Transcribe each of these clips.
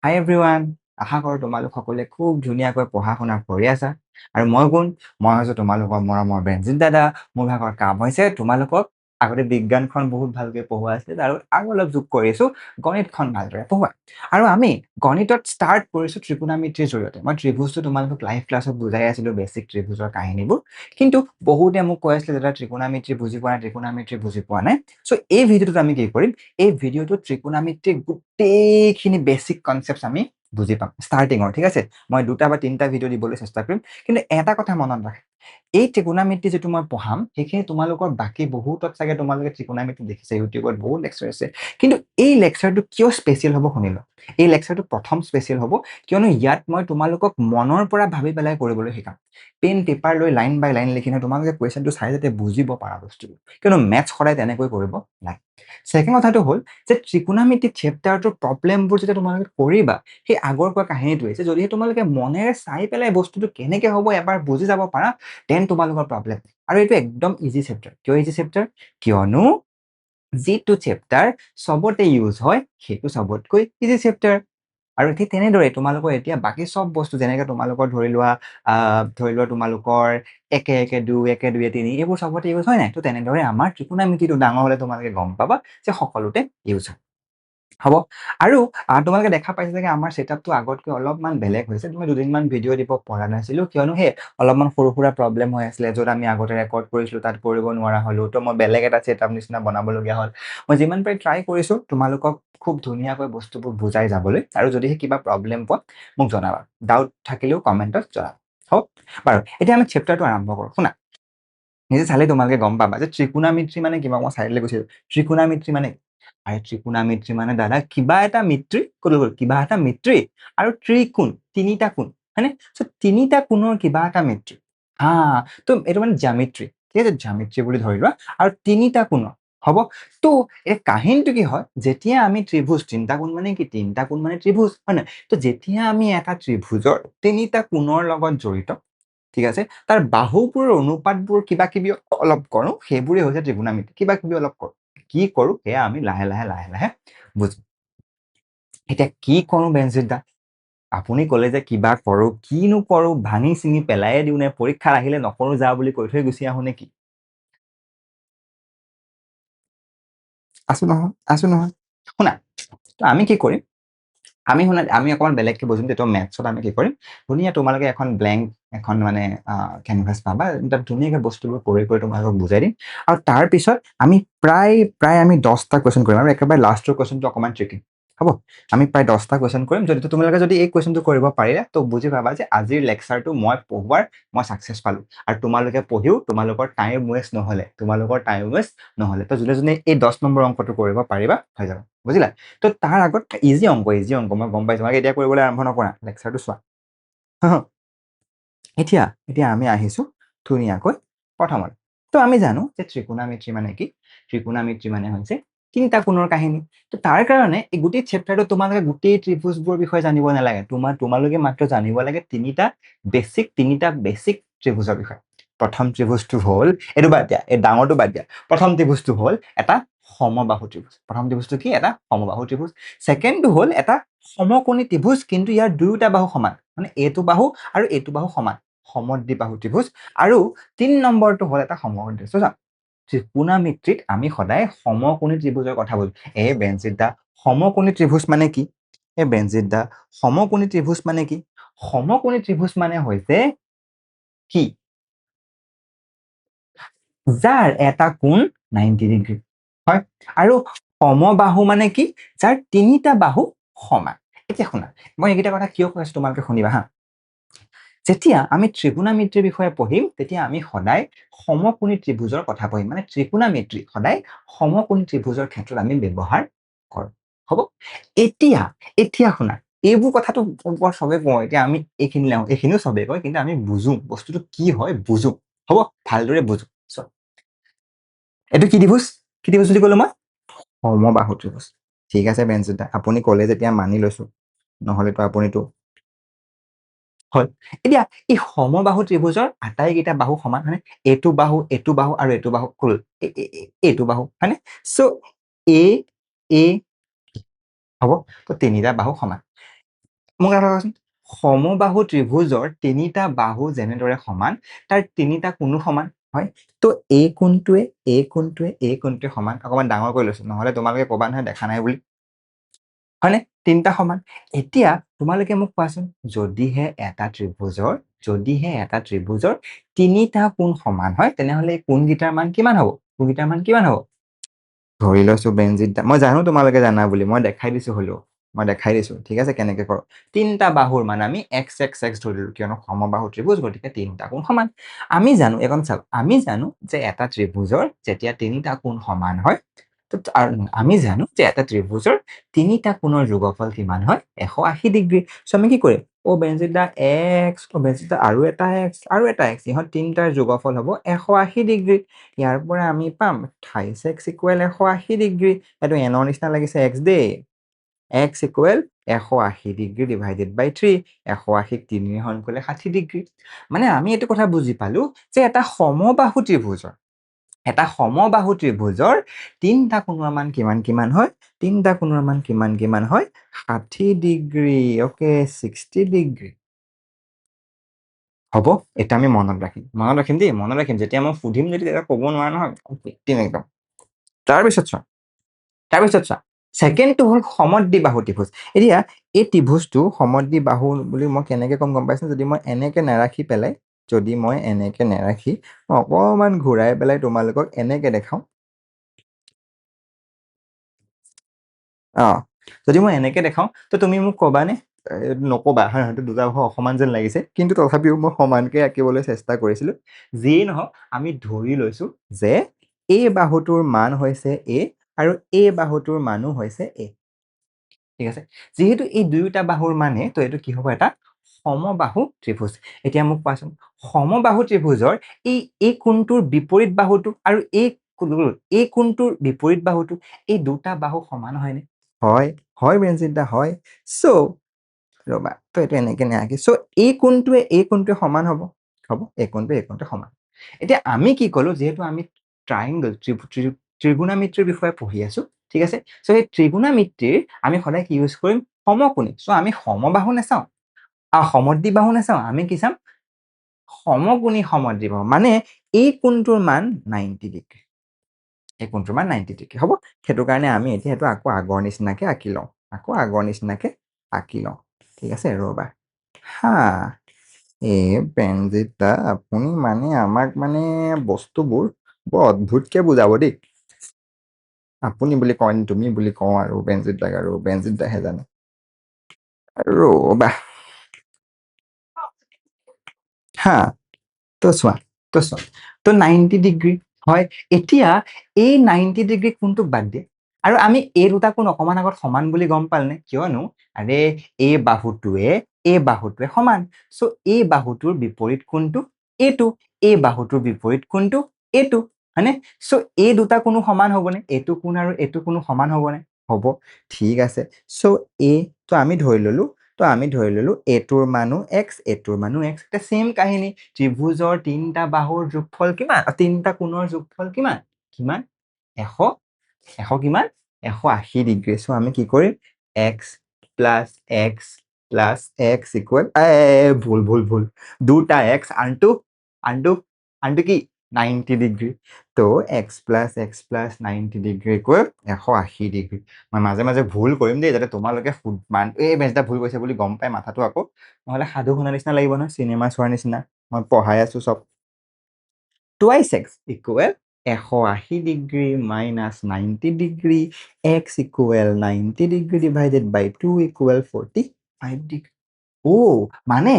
হাই everyone, আশা কৰোঁ তোমালোক সকলোৱে খুব ধুনীয়াকৈ পঢ়া শুনা কৰি আছা আৰু মই হৈছোঁ তোমালোকৰ মৰমৰ বেঞ্জিত দাদা। মোৰ ভাগৰ কাম হৈছে তোমালোকক আগতে বিজ্ঞানখন বহুত ভালকৈ পঢ়োৱা আছিল আৰু অলপ যোগ কৰিছোঁ গণিতখন ভালদৰে পঢ়োৱা। আৰু আমি গণিতত ষ্টাৰ্ট কৰিছোঁ ত্ৰিকোণমিতিৰ জৰিয়তে। মই ত্ৰিভুজটো তোমালোকক লাইভ ক্লাছত বুজাই আছিলোঁ, বেছিক ত্ৰিভুজৰ কাহিনীবোৰ। কিন্তু বহুতে মোক কৈ আছিলে দাদা ত্ৰিকোণমিতি বুজি পোৱা নাই, ত্ৰিকোণমিতি বুজি পোৱা নাই। চ' এই ভিডিঅ'টোত আমি কি কৰিম, এই ভিডিঅ'টোত ত্ৰিকোণমিতিৰ গোটেইখিনি বেছিক কনচেপ্ট আমি বুজি পাম ষ্টাৰ্টিঙৰ, ঠিক আছে। মই 2টা বা 3টা ভিডিঅ' দিবলৈ চেষ্টা কৰিম, কিন্তু এটা কথা মনত ৰাখে, এই ত্ৰিকোণমিতি যিটো মই পঢ়াম সেইখিনি তোমালোকৰ বাকী বহুতত চাগে তোমালোকে ত্ৰিকোণমিতি দেখিছে, ইউটিউবত বহুত লেকচাৰ আছে। কিন্তু এই লেকচাৰটো কিয় স্পেচিয়েল হ'ব শুনি লওক। এই লেকচাৰটো প্ৰথম স্পেচিয়েল হ'ব কিয়নো ইয়াত মই তোমালোকক মনৰ পৰা ভাবি পেলাই কৰিবলৈ শিকাম। পেন পেপাৰ লৈ লাইন বাই লাইন লিখি তোমালোকে কুৱেশ্যনটো চাই যাতে বুজিব পাৰা বস্তুটো, কিয়নো মেথছ সদায় তেনেকৈ কৰিব লাগে। ছেকেণ্ড কথাটো হ'ল যে ত্ৰিকোণমিতি চেপ্টাৰটোৰ প্ৰব্লেমবোৰ যেতিয়া তোমালোকে কৰিবা, সেই আগৰ পৰা কাহিনীটো হৈছে, যদিহে তোমালোকে মনেৰে চাই পেলাই বস্তুটো কেনেকে হ'ব এবাৰ বুজি যাব পাৰা, দেন তোমালোকৰ প্ৰব্লেম। আৰু এইটো একদম ইজি চেপ্টাৰ। কিয় ইজি চেপ্টাৰ? কিয়নো যিটো চেপ্টাৰ চবতে ইউজ হয় সেইটো চবতকৈ ইজি চেপ্টাৰ। আৰু ঠিক তেনেদৰে তোমালোকৰ এতিয়া বাকী চব বস্তু যেনেকে তোমালোকৰ ধৰি লোৱা তোমালোকৰ 1 1 2 1 2 3 এইবোৰ চবতে ইউজ হয় নাই? তো তেনেদৰে আমাৰ ত্ৰিকোণমিতিটো ডাঙৰ হ'লে তোমালোকে গম পাবা যে সকলোতে ইউজ হয়। হ'ব। আৰু তোমালোকে দেখা পাইছে চাগে আমাৰ ছেটআপটো আগতকৈ অলপমান বেলেগ হৈছে। মই দুদিনমান ভিডিঅ' দিব পৰা নাছিলোঁ কিয়নো সেই অলপমান সৰু সুৰা প্ৰব্লেম হৈ আছিলে, য'ত আমি আগতে ৰেকৰ্ড কৰিছিলোঁ তাত কৰিব নোৱাৰা হ'লোঁ। তো মই বেলেগ এটা ছেটআপ নিচিনা বনাবলগীয়া হ'ল। মই যিমান পাৰি ট্ৰাই কৰিছোঁ তোমালোকক খুব ধুনীয়াকৈ বস্তুবোৰ বুজাই যাবলৈ। আৰু যদিহে কিবা প্ৰব্লেম পোৱা মোক জনাবা, ডাউট থাকিলেও কমেণ্টত জনাবা। হ'ব বাৰু, এতিয়া আমি চেপ্টাৰটো আৰম্ভ কৰোঁ। শুনা, নিজে চালে তোমালোকে গম পাবা যে ত্ৰিকোণমিতি মানে কিবা। মই চাইডলৈ গৈছিলোঁ। ত্ৰিকোণমিতি মানে আৰে ত্ৰিকোণমিতি মানে দাদা কিবা এটা মিত্ৰী, ক'লৈ গ'ল, কিবা এটা মিত্ৰী আৰু ত্ৰিকোণ, 3টা কোণ, হয়নে? চ' 3টা কোণৰ কিবা এটা মিত্ৰী। হা, তো এইটো মানে জ্যামিত্ৰী, ঠিক আছে, জ্যামিত্ৰী বুলি ধৰি লোৱা। আৰু 3টা কোণৰ হ'ব। তো এই কাহিনীটো কি হয়, যেতিয়া আমি ত্ৰিভুজ, 3টা কোণ মানে কি, 3টা কোণ মানে ত্ৰিভুজ, হয় নহয়? তো যেতিয়া আমি এটা ত্ৰিভুজৰ 3টা কোণৰ লগত জড়িত, ঠিক আছে, তাৰ বাহুবোৰৰ অনুপাতবোৰ কিবা কিবি অলপ কৰোঁ, সেইবোৰেই হৈছে ত্ৰিকোণমিতি। কিবা কিবি অলপ কৰোঁ, কি কৰোঁ সেয়া আমি লাহে লাহে বুজিম। এতিয়া কি কৰোঁ বেঞ্জিত দা? আপুনি ক'লে যে কিবা কৰোঁ, কিনো কৰোঁ, ভাঙি চিঙি পেলাইয়ে দিওঁ নে, পৰীক্ষাত আহিলে নকৰোঁ যা বুলি কৈ থৈ গুচি আহোঁ নেকি? আছো নহয়। শুনা, তো আমি কি কৰিম, আমি অকণমান বেলেগকে বুজিম। তেতিয়া মেথছত আমি কি কৰিম, ধুনীয়া তোমালোকে এখন ব্লেংক এখন মানে কেনভাছ পাবা, তাত ধুনীয়াকৈ বস্তুবোৰ কৰি তোমালোকক বুজাই দিম। আৰু তাৰপিছত আমি প্ৰায় আমি 10টা কুৱেশ্যন কৰিম, আৰু একেবাৰে লাষ্টৰ কুৱেশ্যনটো অকণমান ট্ৰিকি। হ'ব, আমি প্ৰায় 10টা কুৱেশ্যন কৰিম। তোমালোকে যদি এই কুৱেশ্যনটো কৰিব পাৰিলে তো বুজি পাবা যে আজিৰ লেকচাৰটো মই পঢ়োৱাৰ মই ছাকচেছ পালোঁ। আৰু তোমালোকে পঢ়িও তোমালোকৰ টাইম ৱেষ্ট নহ'লে। তো যোনে এই 10 নম্বৰ অংকটো কৰিব পাৰিবা, হৈ যাব। বুজিলা? তো তাৰ আগত ইজি অংক মই গম পাইছোঁ। তোমালোকে এতিয়া কৰিবলৈ আৰম্ভ নকৰা, লেকচাৰটো চোৱা। এতিয়া আমি আহিছোঁ ধুনীয়াকৈ প্ৰথমত। তো আমি জানো যে ত্ৰিকোণমিতি মানে কি? ত্ৰিকোণমিতি মানে হৈছে 3টা কোণৰ কাহিনী। তো তাৰ কাৰণে এই গোটেই চেপ্টাৰটো তোমালোকে গোটেই ত্ৰিভুজবোৰৰ বিষয়ে জানিব নালাগে। তোমালোকে মাত্ৰ জানিব লাগে 3টা বেছিক ত্ৰিভুজৰ বিষয়ে। প্ৰথম ত্ৰিভুজটো হ'ল, এইটো বাদ দিয়া, এই ডাঙৰটো বাদ দিয়া। প্ৰথম ত্ৰিভুজটো হ'ল এটা সমবাহু ত্ৰিভুজ। প্ৰথম ত্ৰিভুজটো কি? এটা সমবাহু ত্ৰিভুজ। ছেকেণ্ডটো হ'ল এটা সমকোণী ত্ৰিভুজ, কিন্তু ইয়াৰ দুয়োটা বাহু সমান, মানে এইটো বাহু আৰু এইটো বাহু সমান, সমদ্বিবাহু ত্ৰিভুজ। আৰু 3 নম্বৰটো হ'ল এটা সমকোণী ত্ৰিভুজ। ত্ৰিকোণমিতিত আমি সদায় সমকোণী ত্ৰিভুজৰ কথা বুজো। বেঞ্জিত দা, সমকোণী ত্ৰিভুজ মানে কি? বেঞ্জিত দা, সমকোণী ত্ৰিভুজ মানে কি? সমকোণী ত্ৰিভুজ মানে হৈছে কি? যাৰ এটা কোণ 90 ডিগ্ৰী হয়। আৰু সমবাহু মানে কি? যাৰ 3টা বাহু সমান। এতিয়া শুনা, মই এইকেইটা কথা কিয় কৈ আছো তোমালোকে শুনিবা হা। যেতিয়া আমি ত্ৰিকোণমিতিৰ বিষয়ে পঢ়িম, তেতিয়া আমি সদায় সমকোণী ত্ৰিভুজৰ কথা পঢ়িম। মানে ত্ৰিকোণমিতি সদায় সমকোণী ত্ৰিভুজৰ ক্ষেত্ৰত আমি ব্যৱহাৰ কৰোঁ। হ'ব? এতিয়া শুনা, এইবোৰ কথাটো চবেই কওঁ, এতিয়া আমি এইখিনিও চবেই কয়, কিন্তু আমি বুজো বস্তুটো কি হয়, বুজো। হ'ব, ভালদৰে বুজো। এইটো কি ত্ৰিভুজ? কি ত্ৰিভুজ বুলি ক'লো মই? সমবাহু ত্ৰিভুজ। ঠিক আছে বেঞ্জিত দা, আপুনি ক'লে যেতিয়া মানি লৈছো, নহ'লেতো আপুনিতো হয়। এতিয়া এই সমবাহু ত্ৰিভুজৰ আটাইকেইটা বাহু সমান, হয়নে? এইটো বাহু আৰু এইটো বাহু হ'ল এইটো বাহু, হয়নে? চ' এ হ'ব, তো 3টা বাহু সমান। মোক এটা কোৱাচোন, সমবাহু ত্ৰিভুজৰ তিনিটা বাহু যেনেদৰে সমান তাৰ তিনিটা কোণো সমান হয়। তো এই কোণটোৱে সমান। অকণমান ডাঙৰ কৰি লৈছো, নহলে তোমালোকে ক'বা নহয় দেখা নাই বুলি, হয়নে? তিনিটা সমান। এতিয়া তোমালোকে মোক কোৱাচোন, যদিহে এটা ত্ৰিভুজৰ তিনিটা কোণ সমান হয়, তেনেহলে এই কোণকেইটাৰ মান কিমান হ'ব? কোণকেইটাৰ মান কিমান হ'ব? ধৰি লৈছো বেনজিত দা, মই জানো তোমালোকে জানা বুলি, মই দেখাই দিছো, হলেও মই দেখাই দিছো, ঠিক আছে কেনেকে কৰো। তিনিটা বাহুৰ মান আমি এক্স এক্স এক্স ধৰি দিলো, কিয়নো সমবাহু ত্ৰিভুজ, গতিকে তিনিটা কোণ সমান। আমি জানো, এখন চাওক, আমি জানো যে এটা ত্ৰিভুজৰ যেতিয়া তিনিটা কোণ সমান হয়, আমি জানো যে এটা ত্ৰিভুজৰ তিনিটা কোণৰ যোগফল কিমান হয়? 180 ডিগ্ৰী। চ' আমি কি কৰিম? অ বেনজিত দা এক্স, অ বেনজিত দা আৰু এটা এক্স, আৰু এটা এক্স, ইহঁত তিনিটাৰ যোগফল হ'ব 180 ডিগ্ৰী। ইয়াৰ পৰা আমি পাম 28x ইকুৱেল 180 ডিগ্ৰী। এইটো এনৰ নিচিনা লাগিছে এক্স দেই। x ইকুৱেল 180 ডিগ্ৰী ডিভাইডেড বাই 3। 180ক 3 হৰণ কৰিলে 60 ডিগ্ৰী। মানে আমি এইটো কথা বুজি পালো যে এটা সমবাহু ত্ৰিভুজৰ তিনিটা কোণৰ মান কিমান কিমান হয়? তিনিটা কোণৰ মান কিমান কিমান হয়? 60 ডিগ্ৰী। Okay, 60 degree. হ'ব, এটা আমি মনত ৰাখিম দেই, মনত ৰাখিম। যেতিয়া মই সুধিম যদি তেতিয়া ক'ব নোৱাৰা নহয়, একদম। তাৰপিছত চোৱা, ছেকেণ্ডটো হ'ল সমদ্বিবাহু ত্ৰিভুজ। এতিয়া এই ত্ৰিভুজটো সমদ্বিবাহু বুলি মই কেনেকে গম পাইছো? যদি মই এনেকে নেৰাখি মই অকণমান ঘূৰাই পেলাই তোমালোকক এনেকে দেখাও। যদি মই এনেকে দেখাও, তো তুমি মোক কবানে? নকবা, হয় হয়তো দুটা বাহু অসমান যেন লাগিছে, কিন্তু তথাপিও মই সমানকে আঁকিবলৈ চেষ্টা কৰিছিলো। যিয়েই নহওক, আমি ধৰি লৈছো যে এই বাহুটোৰ মান হৈছে এ, আৰু এই বাহুটোৰ মানো হৈছে এ। ঠিক আছে, যিহেতু এই দুয়োটা বাহুৰ মানে, তো এইটো কি হ'ব? এটা সমবাহু ত্ৰিভুজ। এতিয়া মোক কোৱাচোন, সমবাহু ত্ৰিভুজৰ এই কোণটোৰ বিপৰীত বাহুটো আৰু এই কোণটোৰ বিপৰীত বাহুটো, এই দুটা বাহু সমান হয়নে? হয়, হয় বেনজিত দা, হয়। চ' ৰবা, তো এইটো এনেকে নাৰাখি, চ' এই কোণটোৱে সমান হ'ব। এই কোণটোৱে সমান। এতিয়া আমি কি কলো, যিহেতু আমি ট্ৰাইংগল ত্ৰিগুণামিতিৰ বিষয়ে পঢ়ি আছো, ঠিক আছে। চ' এই ত্ৰিগুণামিতিৰ আমি সদায় কি ইউজ কৰিম? সমকোণী। চ' আমি সমবাহু নাচাওঁ আৰু সমদ্বিবাহু নাচাওঁ, আমি কি চাম? সমকোণী সমদ্বিবাহু। মানে এই কোণটোৰ মান 90 ডিগ্ৰী। এই কোণটোৰ মান 90 ডিগ্ৰী হ'ব। সেইটো কাৰণে আমি এতিয়া সেইটো আকৌ আগৰ নিচিনাকে আঁকি লওঁ। ঠিক আছে, ৰবা। হা, বেনজিত দা, আপুনি মানে আমাক মানে বস্তুবোৰ বৰ অদ্ভুতকে বুজাব দেই। আপুনি বুলি কয়, তুমি বুলি কওঁ, আৰু বেনজিত দাক আৰু বেনজিত দাহে জানে। ৰবা, হা, তো চোৱা, তো 90 ডিগ্ৰী হয়। এতিয়া এই 90 ডিগ্ৰী কোণটোক বাদ দিয়ে, আৰু আমি এই দুটা কোণ অকমান আগত সমান বুলি গম পালনে? কিয়নো আৰে এই বাহুটোৱে সমান। চ' এই বাহুটোৰ বিপৰীত কোণটো এইটো, এই বাহুটোৰ বিপৰীত কোণটো এইটো, হয়নে? চ' এই দুটা কোণো সমান হ'বনে? এইটো কোণ আৰু এইটো কোণো সমান হ'বনে? হ'ব, ঠিক আছে। চ' তো আমি ধৰি ললো এইটোৰ মানো এক্স, এইটোৰ মানো এক্স। এটা ছেম কাহিনী, ত্ৰিভুজৰ তিনিটা বাহুৰ যোগফল কিমান? তিনিটা কোণৰ যোগফল কিমান? 180 ডিগ্ৰী। চ' আমি কি কৰিম? X plus x plus x equal, ভুল, দুটা এক্স আনটো কি? 90 ডিগ্ৰী। তো x plus 90 degree equal 180 degree. মই মাজে মাজে ভুল কৰিম দেই, যাতে তোমালোকে এই বেঞ্চটা ভুল কৰিছে বুলি গম পাই মাথাটো আকৌ, নহলে সাধু শুনা নিচিনা লাগিব নহয়, চিনেমা চোৱাৰ নিচিনা। মই পঢ়াই আছো চব। 2x equal 180 degree minus 90 degree, x equal 90 degree divided by 2 equal 45 degree. মানে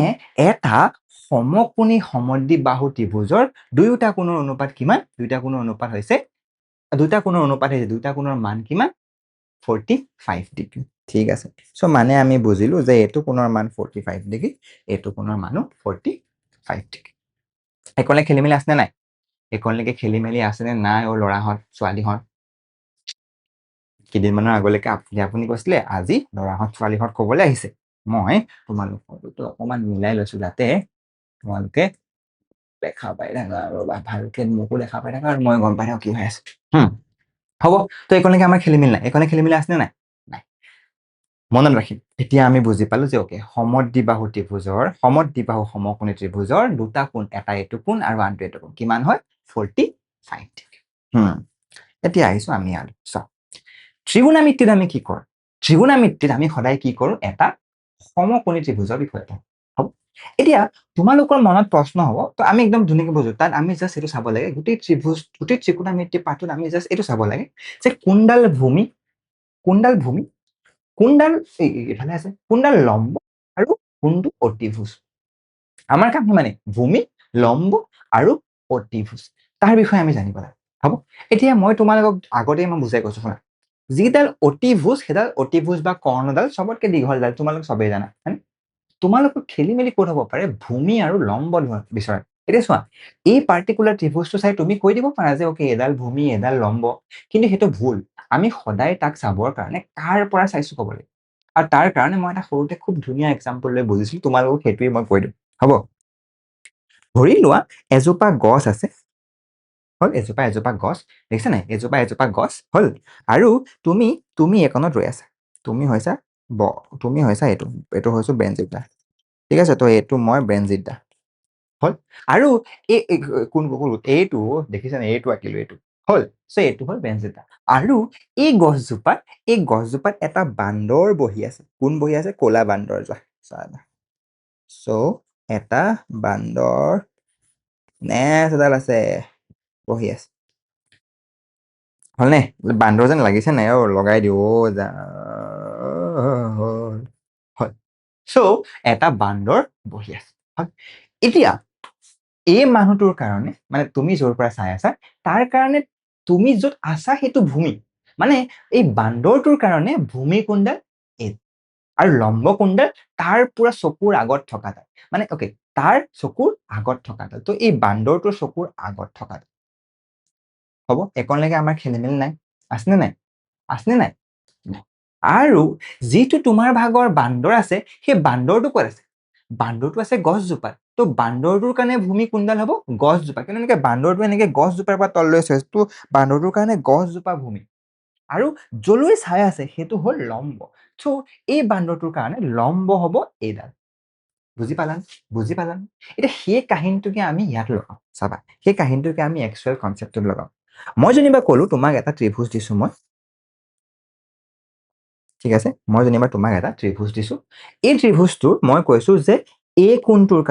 এটা সমকোণী সমদ্বিবাহু ত্ৰিভুজৰ দুয়োটা কোণৰ অনুপাত কিমান? দুয়োটা কোণৰ মান কিমান? 45 ডিগ্ৰী। ঠিক আছে, চ' মানে আমি বুজিলো যে এইটো কোণৰ মান 45 ডিগ্ৰী, এইটো কোণৰ মানো 45 ডিগ্ৰী। এইকণলে খেলি মেলি আছেনে নাই? এইকণলৈকে খেলি মেলি আছেনে নাই? অ ল'ৰাহঁত, ছোৱালীহঁত, কেইদিনমানৰ আগলৈকে আপুনি কৈছিলে আজি ল'ৰাহঁত ছোৱালীহঁত কবলৈ আহিছে। মই তোমালোকৰ অকমান মিলাই লৈছো, যাতে তোমালোকে দেখা পাই থাকা, ৰবা ভালকে মোকো দেখা পাই থাকা আৰু মই গম পাই থাকো কি হৈ আছে। হ'ব, তো এইকণলৈকে আমাৰ খেলি মেলি নাই। এইকণে খেলি মেলি আছেনে নাই? নাই। মনত ৰাখিম এতিয়া আমি বুজি পালো যে ওকে সমদ্বিবাহু ত্ৰিভুজৰ সমদ্বিবাহু সমকোণী ত্ৰিভুজৰ দুটা কোণ এটা এইটো কোণ আৰু আনটো এইটো কোণ কিমান হয় 45 ডিগ্ৰী এতিয়া আহিছো আমি আৰু চাওক ত্ৰিকোণমিতিত আমি কি কৰোঁ ত্ৰিকোণমিতিত আমি সদায় কি কৰোঁ এটা সমকোণী ত্ৰিভুজৰ বিষয়ে পঢ়োঁ হ'ব এতিয়া তোমালোকৰ মনত প্ৰশ্ন হ'ব তো আমি একদম ধুনীয়াকৈ বুজো তাত আমি জাষ্ট এইটো চাব লাগে গোটেই ত্ৰিভুজ গোটেই ত্ৰিকোণমিতিৰ পাঠত আমি জাষ্ট এইটো চাব লাগে যে কোনডাল ভূমি কোনডাল এফালে আছে কোনডাল লম্ব আৰু কোনটো অতিভুজ আমাৰ কাম মানে ভূমি লম্ব আৰু অতিভুজ তাৰ বিষয়ে আমি জানিব লাগে হ'ব এতিয়া মই তোমালোকক আগতেই মই বুজাই কৈছো শুনা যিডাল অতিভুজ সেইডাল অতিভুজ বা কৰ্ণডাল চবতকে দীঘলডাল তোমালোক চবেই জানা হয়নে তোমালোকৰ খেলি মেলি ক'ত হ'ব পাৰে ভূমি আৰু লম্ব বিচৰা এতিয়া চোৱা এই পাৰ্টিকুলাৰ ত্ৰিভুজটো চাই তুমি কৈ দিব পাৰা যে অকে এডাল ভূমি এডাল লম্ব কিন্তু সেইটো ভুল আমি সদায় তাক চাবৰ কাৰণে কাৰ পৰা চাইছো ক'ব লাগিব আৰু তাৰ কাৰণে মই এটা সৰুতে খুব ধুনীয়া এক্সাম্পল লৈ বুজিছিলো তোমালোকক সেইটোৱে মই কৈ দিম হ'ব ধৰি লোৱা এজোপা গছ আছে হল এজোপা গছ দেখিছা নাই এজোপা গছ হল আৰু তুমি একনত ৰৈ আছা তুমি হৈছা এইটো হৈছো ব্ৰেনজিত দা ঠিক আছে তো এইটো মই ব্ৰেনজিত দা হল আৰু কোন এইটো দেখিছানে এইটো আঁকিলো এইটো হল চ' এইটো হল ব্ৰেনজিত দা আৰু এই গছজোপাত এটা বান্দৰ বহি আছে কোন বহি আছে ক'লা বান্দৰ যোৱা চ' এটা বান্দৰ নেচ এডাল আছে বহি আছে হলনে বান্দৰ যেন লাগিছে নাই অ লগাই দিও যা হয় চ' এটা বান্দৰ বহি আছে হয় এতিয়া এই মানুহটোৰ কাৰণে মানে তুমি য'ৰ পৰা চাই আছা তাৰ কাৰণে তুমি য'ত আছা সেইটো ভূমি মানে এই বান্দৰটোৰ কাৰণে ভূমি কোনডাল এই আৰু লম্ব কোনডাল তাৰ পুৰা চকুৰ আগত থকাডাল মানে অকে তাৰ চকুৰ আগত থকাডাল তো এই বান্দৰটোৰ চকুৰ আগত থকাডাল হ'ব একনলৈকে আমাৰ খেলি মেলি নাই আছেনে নাই আৰু যিটো তোমাৰ ভাগৰ বান্দৰ আছে সেই বান্দৰটো ক'ত আছে বান্দৰটো আছে গছজোপাত তো বান্দৰটোৰ কাৰণে ভূমি কোনডাল হ'ব গছজোপা কিন্তু এনেকে বান্দৰটো এনেকে গছজোপাৰ পৰা তললৈ চাইছে তো বান্দৰটোৰ কাৰণে গছজোপা ভূমি আৰু যলৈ চাই আছে সেইটো হ'ল লম্ব চ' এই বান্দৰটোৰ কাৰণে লম্ব হ'ব এইডাল বুজি পালান এতিয়া সেই কাহিনীটোকে আমি ইয়াত লগাওঁ চাবা সেই কাহিনীটোকে আমি একচুৱেল কনচেপ্টত লগাওঁ মই যেনিবা ক'লো তোমাক এটা ত্ৰিভুজ দিছো মই ঠিক আছে মই যেনিবা তোমাক এটা ত্ৰিভুজ দিছো এই ত্ৰিভুজটোৰ মই কৈছো যে এই কোণটোৰ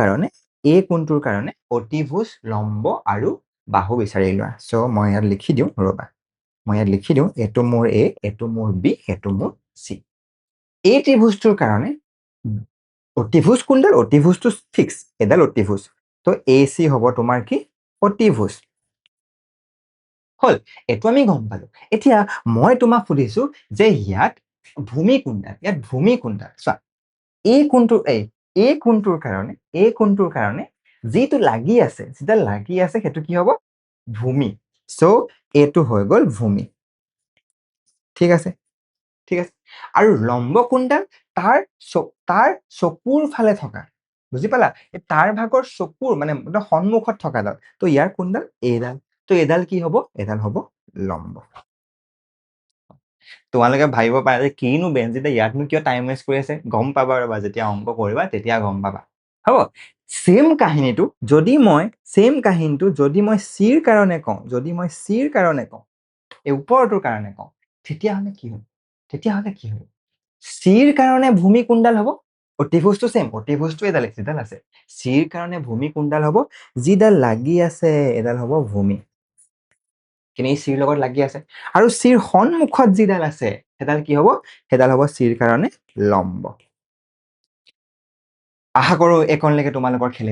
কাৰণে অতিভুজ লম্ব আৰু বাহু বিচাৰি লোৱা চ' মই ইয়াত লিখি দিওঁ ৰবা মই ইয়াত লিখি দিওঁ এইটো মোৰ এ এইটো মোৰ বি এইটো মোৰ চি এই ত্ৰিভুজটোৰ কাৰণে অতিভুজ কোনডাল অতিভুজটো ফিক্স এডাল অতিভুজ তো এ চি হ'ব তোমাৰ কি অতিভুজ হল এইটো আমি গম পালো এতিয়া মই তোমাক সুধিছো যে ইয়াত ভূমি কোনডাল চোৱা এই কোণটোৰ কাৰণে যিটো লাগি আছে সেইটো কি হ'ব ভূমি চ' এইটো হৈ গ'ল ভূমি ঠিক আছে আৰু লম্ব কোনডাল তাৰ চকুৰ ফালে থকা বুজি পালা তাৰ ভাগৰ চকুৰ মানে সন্মুখত থকাডাল তো ইয়াৰ কোনডাল এইডাল তো এইডাল কি হ'ব এইডাল হ'ব লম্ব তোমালোকে ভাবিব পাৰা যে কিনো বেঞ্জিতে ইয়াতনো কিয় টাইম ৱেষ্ট কৰি আছে গম পাবা ৰবা যেতিয়া অংক কৰিবা তেতিয়া গম পাবা হ'ব সেম কাহিনীটো যদি মই চিৰ কাৰণে কওঁ এই ওপৰটোৰ কাৰণে কওঁ তেতিয়াহ'লে কি হ'ব চিৰ কাৰণে ভূমি কোনডাল হ'ব অতিভুজটো এডাল আছে চিৰ কাৰণে ভূমি কোনডাল হ'ব যিডাল লাগি আছে এডাল হ'ব ভূমি কিন্তু এই চিৰ লগত লাগি আছে আৰু চিৰ সন্মুখত যিডাল আছে সেইডাল কি হ'ব সেইডাল হ'ব চিৰ কাৰণে লম্ব আশা কৰো একনলৈকে তোমালোকৰ খেলি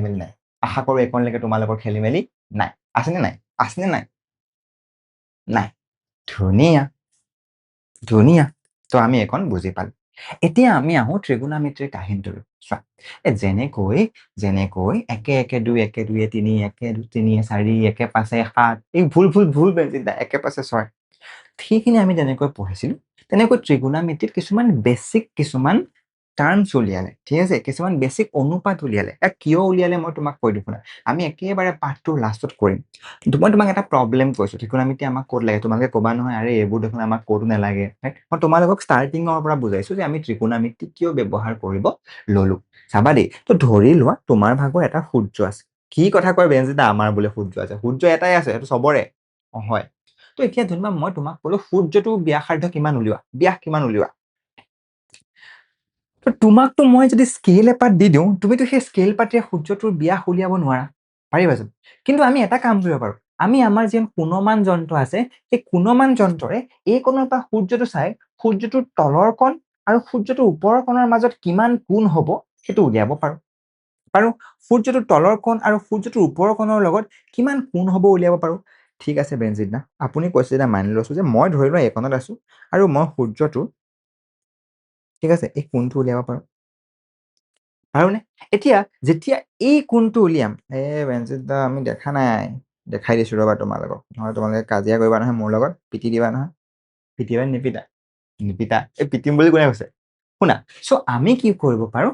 মেলি নাই আছেনে নাই ধুনীয়া তো আমি এখন বুজি পালো এতিয়া আমি আহো ত্ৰিকোণমিতিৰ কাহিনীটোলৈ চোৱা যেনেকৈ একে দুয়ে তিনি একে তিনি চাৰি একে পাঁচে সাত এই ভুল বেঞ্চিতা একে পাঁচে ছয় সেইখিনি আমি যেনেকৈ পঢ়িছিলো তেনেকৈ ত্ৰিকোণমিতিত কিছুমান বেছিক টাৰ্মছ উলিয়ালে, ঠিক আছে, কিছুমান বেছিক অনুপাত উলিয়ালে। কিয় উলিয়ালে মই তোমাক কৈ দিওঁ শুনা, আমি একেবাৰে পাঠটোৰ লাষ্টত কৰিম। মই তোমাক এটা প্ৰব্লেম কৈছো, ত্ৰিকোণমিতি আমাক ক'ত লাগে, তোমালোকে ক'বা নহয় আৰে এইবোৰ দেখোন আমাক ক'তো নালাগে। মই তোমালোকক ষ্টাৰ্টিঙৰ পৰা বুজাইছো যে আমি ত্ৰিকোণমিতি কিয় ব্যৱহাৰ কৰিব ললো। চাবা দেই, তো ধৰি লোৱা তোমাৰ ভাগৰ এটা সূৰ্য আছে। কি কথা কয় বেঞ্জিতা, আমাৰ বোলে সূৰ্য আছে? সূৰ্য এটাই আছে, সেইটো চবৰে হয়। তো এতিয়া ধৰিবা মই তোমাক ক'লো সূৰ্যটো ব্যাসাৰ্ধ কিমান উলিওৱা, ব্যাস কিমান উলিওৱা। তো তোমাকতো মই যদি স্কেল এপাত দি দিওঁ, তুমিতো সেই স্কেল পাতিৰে সূৰ্যটোৰ ব্যাস উলিয়াব নোৱাৰা, পাৰিবা জানো? কিন্তু আমি এটা কাম কৰিব পাৰো, আমি আমাৰ যি কোণমান যন্ত্ৰ আছে, সেই কোণমান যন্ত্ৰৰে এই কোণৰ পৰা সূৰ্যটো চাই সূৰ্যটোৰ তলৰ কোণ আৰু সূৰ্যটোৰ ওপৰৰ কোণৰ মাজত কিমান কোণ হ'ব সেইটো উলিয়াব পাৰো। আৰু সূৰ্যটোৰ তলৰ কোণ আৰু সূৰ্যটোৰ ওপৰৰ কোণৰ লগত কিমান কোণ হ'ব উলিয়াব পাৰো। ঠিক আছে বেঞ্জিতা, আপুনি কৈছে যে মানি লৈছো যে মই ধৰি লোৱা এইকণত আছো আৰু মই সূৰ্যটো, ঠিক আছে, এই কোণটো উলিয়াব পাৰো। পাৰোনে? এতিয়া যেতিয়া এই কোণটো উলিয়াম, বেঞ্জিতা আমি দেখা নাই, দেখাই দিছো ৰবা তোমালোকক, নহয় তোমালোকে কাজিয়া কৰিবা নহয় মোৰ লগত, পিটি দিবা নহয়। পিটিবা নিপিটা? নিপিটা। এই পিটিম বুলি কোনে কৈছে? শুনা, চ' আমি কি কৰিব পাৰো,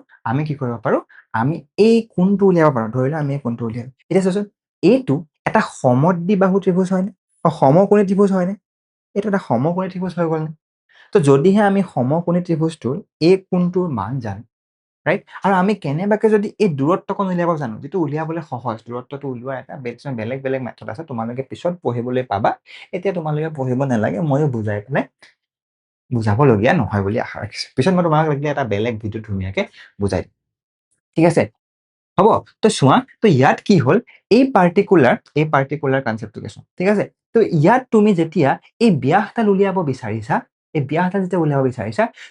আমি এই কোণটো উলিয়াব পাৰো। ধৰি লোৱা আমি এই কোণটো উলিয়াম। এতিয়া চোৱাচোন, এইটো এটা সমদ্বিবাহু ত্ৰিভুজ হয়নে? সমকোণী ত্ৰিভুজ হয়নে? এইটো এটা সমকোণী ত্ৰিভুজ হৈ গ'ল নে? তো যদিহে আমি সমকোণী ত্ৰিভুজটোৰ এই কোণটোৰ মান জানো, ৰাইট, আৰু আমি কেনেবাকে যদি এই দূৰত্বকণ উলিয়াব জানো, যিটো উলিয়াবলৈ সহজ, দূৰত্বটো উলিওৱাৰ এটা বেলেগ বেলেগ মেথড আছে, তোমালোকে পিছত পঢ়িবলৈ পাবা। এতিয়া তোমালোকে পঢ়িব নালাগে, ময়ো বুজাই পেলাই বুজাবলগীয়া নহয় বুলি আশা ৰাখিছো। পিছত মই তোমালোক লাগিলে এটা বেলেগ ভিডিঅ ধুনীয়াকে বুজাই দিম, ঠিক আছে? হ'ব, তো চোৱা, তো ইয়াত কি হ'ল, এই পাৰ্টিকুলাৰ কনচেপ্টটো কৈছো, ঠিক আছে? তো ইয়াত তুমি যেতিয়া এই ব্যাসডাল উলিয়াব বিচাৰিছা,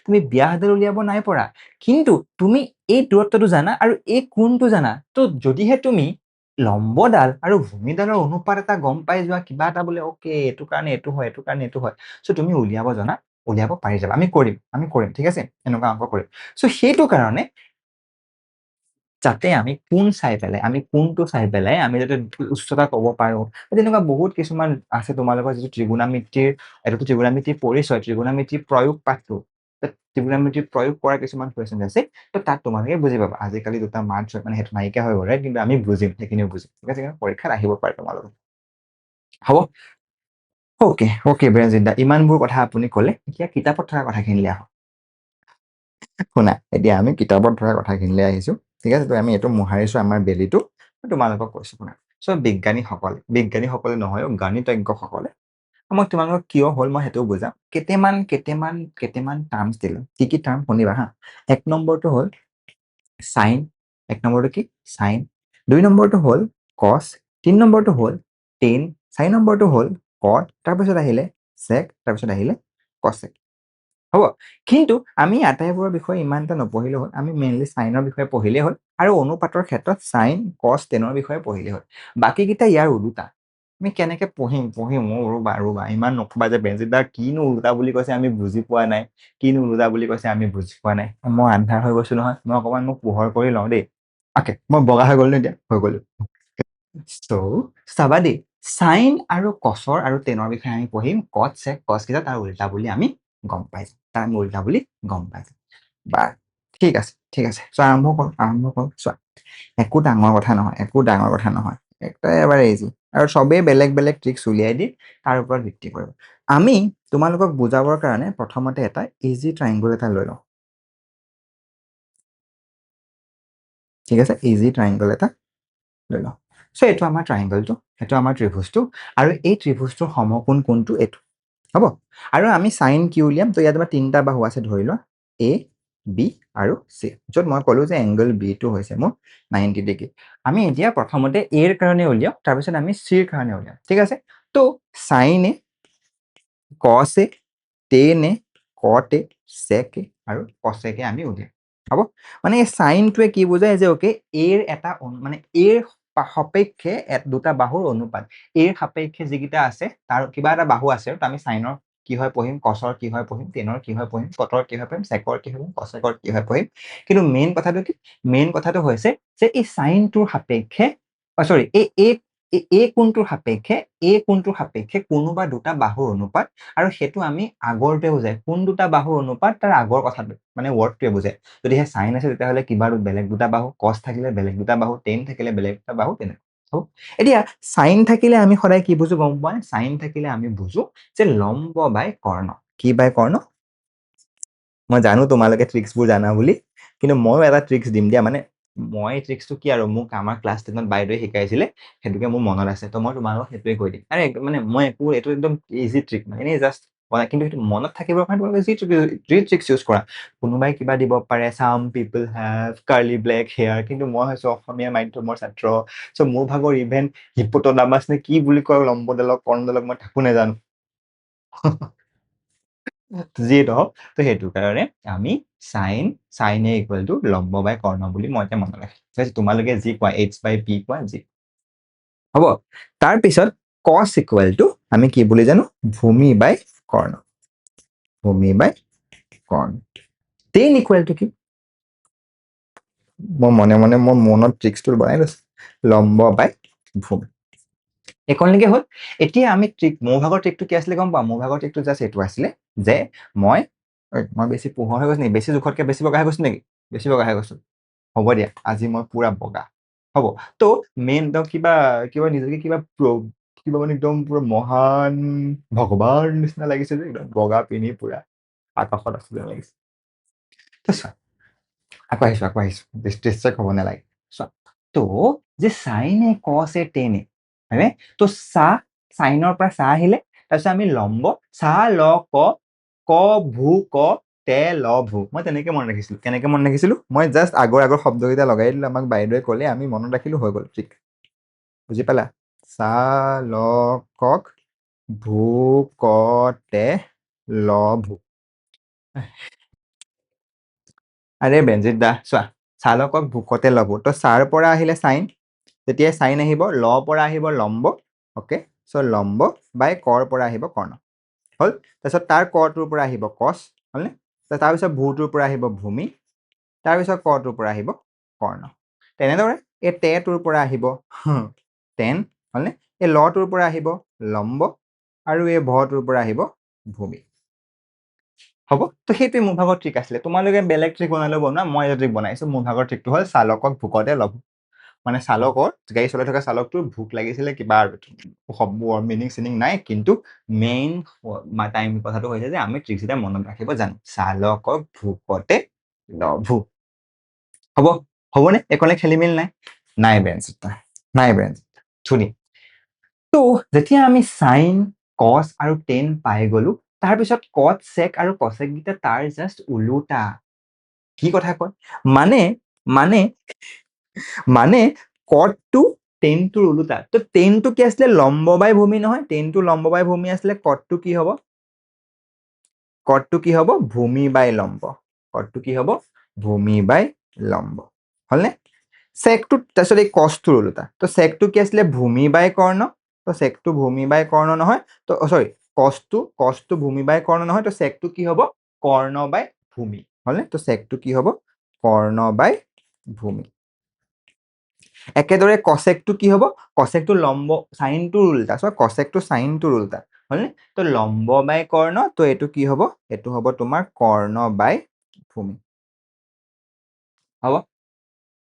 তুমি ব্যাসডাল উলিয়াব নাই পৰা, কিন্তু তুমি এই দূৰত্বটো জানা আৰু এই কোণটো জানা। তো যদিহে তুমি লম্বডাল আৰু ভূমিডালৰ অনুপাত এটা গম পাই যোৱা, কিবা এটা বোলে অকে এইটো কাৰণে এইটো হয়, এইটো কাৰণে এইটো হয়, চ' তুমি উলিয়াব জানা, উলিয়াব পাৰি যাবা। আমি কৰিম, ঠিক আছে, এনেকুৱা অংক কৰিম। চ' সেইটো কাৰণে যাতে আমি কোণ চাই পেলাই, আমি কোণটো চাই পেলাই আমি যাতে উচ্চতা ক'ব পাৰো, তেনেকুৱা বহুত কিছুমান আছে। তোমালোকৰ যিটো ত্ৰিকোণমিতিৰ, এইটোতো ত্ৰিকোণমিতিৰ পৰিচয়, ত্ৰিকোণমিতিৰ প্ৰয়োগ পাঠটো, ত্ৰিকোণমিতিৰ প্ৰয়োগ কৰা কিছুমান কুৱেশ্যন আছে, তো তাত তোমালোকে বুজি পাবা। আজিকালি দুটা মাৰ্কছ মানে সেইটো নাইকিয়া হৈ গ'ল, কিন্তু আমি বুজিম, সেইখিনিও বুজিম, ঠিক আছে? পৰীক্ষাত আহিব পাৰে তোমালোকৰ। হ'ব, অকে বেঞ্জিতা, ইমানবোৰ কথা আপুনি ক'লে, এতিয়া কিতাপত থকা কথাখিনিলৈ আহক। শুনা, এতিয়া আমি কিতাপত ধৰা কথাখিনিলৈ আহিছো, ঠিক আছে? তো আমি এইটো মোহাৰিছো আমাৰ বেলিটো, তোমালোকক কৈছো শুনা। চ' বিজ্ঞানীসকলে নহয়, গণিতজ্ঞসকলে মই তোমালোকক কিয় হ'ল মই সেইটো বুজাম। কেইটামান টাৰ্মছ দিলে। কি টাৰ্ম শুনিবা হা। এক নম্বৰটো হ'ল সাইন, সাইন। 2 নম্বৰটো হ'ল কছ, 3 নম্বৰটো হ'ল টেন, 4 নম্বৰটো হ'ল কট, তাৰপিছত আহিলে চেক, তাৰপিছত আহিলে কছেক। হ'ব, কিন্তু আমি আটাইবোৰৰ বিষয়ে ইমান এটা নপঢ়িলেও হ'ল, আমি মেইনলি চাইনৰ বিষয়ে পঢ়িলেই হ'ল, আৰু অনুপাতৰ ক্ষেত্ৰত সাইন, কছ, টেনৰ বিষয়ে পঢ়িলেই হ'ল। বাকীকেইটা ইয়াৰ ওলোটা। আমি কেনেকে পঢ়িম ৰবা, ইমান নকবা যে বেঞ্জিতা কিনো ওলোটা বুলি কৈছে আমি বুজি পোৱা নাই, মই আন্ধাৰ হৈ গৈছো নহয়, মই অকণমান মোক পোহৰ কৰি লওঁ দেই। অকে, মই বগা হৈ গ'লো নে? এতিয়া হৈ গ'লো। চ' চাবা দেই, সাইন আৰু কছৰ আৰু টেনৰ বিষয়ে আমি পঢ়িম। কট, চেক, কছ কেইটা তাৰ উল্টা বুলি আমি গম পাই যাম, বা ঠিক আছে। চ' আৰম্ভ কৰো। চোৱা, একো ডাঙৰ কথা নহয়, একেবাৰে ইজি, আৰু চবেই বেলেগ বেলেগ ট্ৰিক্স উলিয়াই দি তাৰ ওপৰত ভিত্তি কৰিব। আমি তোমালোকক বুজাবৰ কাৰণে প্ৰথমতে এটা ইজি ট্ৰাইংগল এটা লৈ লওঁ, ঠিক আছে? ইজি ট্ৰাইংগল এটা লৈ লওঁ। চ' এইটো আমাৰ ট্ৰাইংগলটো, এইটো আমাৰ ত্ৰিভুজটো, আৰু এই ত্ৰিভুজটোৰ সমকোণ কোণটো এইটো, হ'ব? আৰু আমি সাইন কি উলিয়াম, তো ইয়াত আমাৰ 3টা বাহু আছে, ধৰি লোৱা এ, বি আৰু চি, য'ত মই ক'লো যে এংগল বিটো হৈছে মোৰ 90 ডিগ্ৰী। আমি এতিয়া প্ৰথমতে এৰ কাৰণে উলিয়াম, তাৰপিছত আমি চিৰ কাৰণে উলিয়াম, ঠিক আছে? তো সাইনে, কছে, টেনে, কটে, চেকে আৰু কছেকে আমি উলিয়াম, হ'ব? মানে এই সাইনটোৱে কি বুজায় যে অকে এৰ এটা মানে এৰ সাপেক্ষে দুটা বাহুৰ অনুপাত, এৰ সাপেক্ষে যিকেইটা আছে তাৰ কিবা এটা বাহু আছে, তো আমি সাইনৰ কি হয় পঢ়িম, কছৰ কি হয় পঢ়িম, টেনৰ কি হয় পঢ়িম, কটৰ কি হয় পঢ়িম, চেকৰ কি হয় পঢ়িম, কছেকৰ কি হয় পঢ়িম। কিন্তু মেইন কথাটো কি? মেইন কথাটো হৈছে যে এই সাইনটোৰ সাপেক্ষে, এই কোণটোৰ সাপেক্ষে কোনোবা দুটা বাহুৰ অনুপাত আৰু সেইটো আমি আগৰটোৱে বুজায় কোন দুটা বাহুৰ অনুপাত তাৰ আগৰ কথাটো মানে ৱৰ্ডটোৱে বুজায় যদিহে সাইন আছে তেতিয়াহ'লে কিবা বেলেগ দুটা বাহু কস থাকিলে বেলেগ দুটা বাহু টেন থাকিলে বেলেগ দুটা বাহু তেনেকুৱা এতিয়া সাইন থাকিলে আমি সদায় কি বুজো গম পোৱা সাইন থাকিলে আমি বুজো যে লম্ব বাই কৰ্ণ কি বাই কৰ্ণ মই জানো তোমালোকে ট্ৰিক্সবোৰ জানা বুলি কিন্তু ময়ো এটা ট্ৰিক্স দিম দিয়া মানে মই ট্ৰিক্সটো কি আৰু মোক আমাৰ ক্লাছ 10ত বাইদেৱে শিকাইছিলে সেইটোকে মোৰ মনত আছে তো মই তোমালোকক সেইটোৱে কৈ দিম আৰে মানে মই একো এইটো একদম ইজি ট্ৰিক মানে এনেই জাষ্ট কিন্তু সেইটো মনত থাকিবৰ কাৰণে তোমালোকে যি ট্ৰিক্স ইউজ কৰা কোনোবাই কিবা দিব পাৰে চাম পিপল হেভ কাৰ্লি ব্লেক হেয়াৰ কিন্তু মই হৈছো অসমীয়া মাধ্যমৰ ছাত্ৰ চ' মোৰ ভাগৰ ইভেন হিপোটামাছ নে কি বুলি কয় লম্বডালক কৰ্ণডালক মই তাকো নাজানো যিয়ে নহওক তো সেইটো কাৰণে আমি সাইন এ ইকুৱেল টু লম্ব বাই কৰ্ণ বুলি মই এতিয়া মনত ৰাখিম তোমালোকে যি কোৱা এইচ বাই পি কোৱা যি হ'ব তাৰপিছত কস ইকুৱেল টু আমি কি বুলি জানো ভূমি বাই কৰ্ণ ভূমি বাই কৰ্ণ টেন ইকুৱেল টু কি মই মনে মনে মোৰ মনত ট্ৰিক্সটো বনাই লৈছো লম্ব বাই ভূমি এইকণলৈকে হ'ল এতিয়া আমি ট্ৰিক মোৰ ভাগৰ ট্ৰিকটো কি আছিলে গম পাওঁ মোৰ ভাগৰ ট্ৰিকটো জাষ্ট এইটো আছিলে যে মই বেছি পোহৰ হৈ গৈছো নেকি বেছি জোখতকে বেছি বগা হৈ গৈছো নেকি বেছি বগা হৈ গৈছো হ'ব দিয়া আজি মই পুৰা বগা হ'ব তো মেইন কিবা কিবা নিজকে কিবা কিবা মানে একদম পুৰা মহান ভগৱান নিচিনা লাগিছে যে একদম বগা পিন্ধি পুৰা আকাশত আছে যেন লাগিছে আকৌ আহিছো ডিষ্ট্ৰেক্ট হ'ব নালাগে চোৱা তো যে সাইনে কসে টেনে হয়নে তো সাইনৰ পৰা সা আহিলে তাৰপিছত আমি লম্ব সা ল ক ভূ ক তে ল ভূ মই তেনেকে মনত ৰাখিছিলো কেনেকে মনত ৰাখিছিলো মই জাষ্ট আগৰ শব্দকেইটা লগাই দিলো আমাক বাইদেৱে ক'লে আমি মনত ৰাখিলো হৈ গ'ল ঠিক বুজি পালা সা ল কক ভূ ক তে ল ভূ আৰে বেনজিত দা চোৱা চালকক ভোকতে ল'ব তো চাৰ পৰা আহিলে সাইন যেতিয়া সাইন আহিব ল পৰা আহিব লম্ব অকে চ' লম্ব বাই কৰ পৰা আহিব কৰ্ণ হ'ল তাৰপিছত তাৰ কটোৰ পৰা আহিব কচ হ'লনে তাৰপিছত ভূটোৰ পৰা আহিব ভূমি তাৰপিছত কটোৰ পৰা আহিব কৰ্ণ তেনেদৰে এই টেটোৰ পৰা আহিব টেন হ'লনে এই লটোৰ পৰা আহিব লম্ব আৰু এই ভটোৰ পৰা আহিব ভূমি হ'ব তো সেইটোৱে মোৰ ভাগৰ ট্ৰিক আছিলে তোমালোকে বেলেগ ট্ৰিক বনালেও বনোৱা মই এটা ট্ৰিক বনাইছো মোৰ ভাগৰ ট্ৰিকটো হ'ল চালকক ভোকতে ল'ব মানে চালকৰ গাড়ী চলাই থকা চালকটোৰ ভোক লাগিছিলে কিবা শব্দ মিনিং চিনিং নাই কিন্তু মেইন টাইম কথাটো হৈছে যে আমি ট্ৰিক্স এটা মনত ৰাখিব জানো চালকক ভোকতে লভো হ'বনে একলে খেলি মেলি নাই বেঞ্চ ধুনীয়া তো যেতিয়া আমি সাইন কস আৰু টেন পাই গলো তাৰপিছত কট চেক আৰু কচেক কেইটা তাৰ জাষ্ট ওলোটা কি কথা কয় মানে কটটো টেনটোৰ ওলোটা তো টেনটো কি আছিলে লম্ব বাই ভূমি নহয় টেনটো লম্ব বাই ভূমি আছিলে কটটো কি হ'ব ভূমি বাই লম্ব কটটো কি হ'ব ভূমি বাই লম্ব হ'লনে চেকটো তাৰপিছত এই কষ্টটোৰ ওলোটা তো চেকটো কি আছিলে ভূমি বাই কৰ্ণ তো চেকটো ভূমি বাই কৰ্ণ নহয় তো চৰি কষ্টটো ভূমি বাই কৰ্ণ নহয় তো চেকটো কি হ'ব কৰ্ণ বাই ভূমি হ'লনে তো চেকটো কি হ'ব কৰ্ণ বাই ভূমি একেদৰে কচেকটো কি হ'ব কচেকটো লম্ব সাইনটোৰ উল্টা কচেকটো সাইনটোৰ উল্টা হ'লনে তো লম্ব বাই কৰ্ণ তো এইটো কি হ'ব এইটো হ'ব তোমাৰ কৰ্ণ বাই ভূমি হ'ব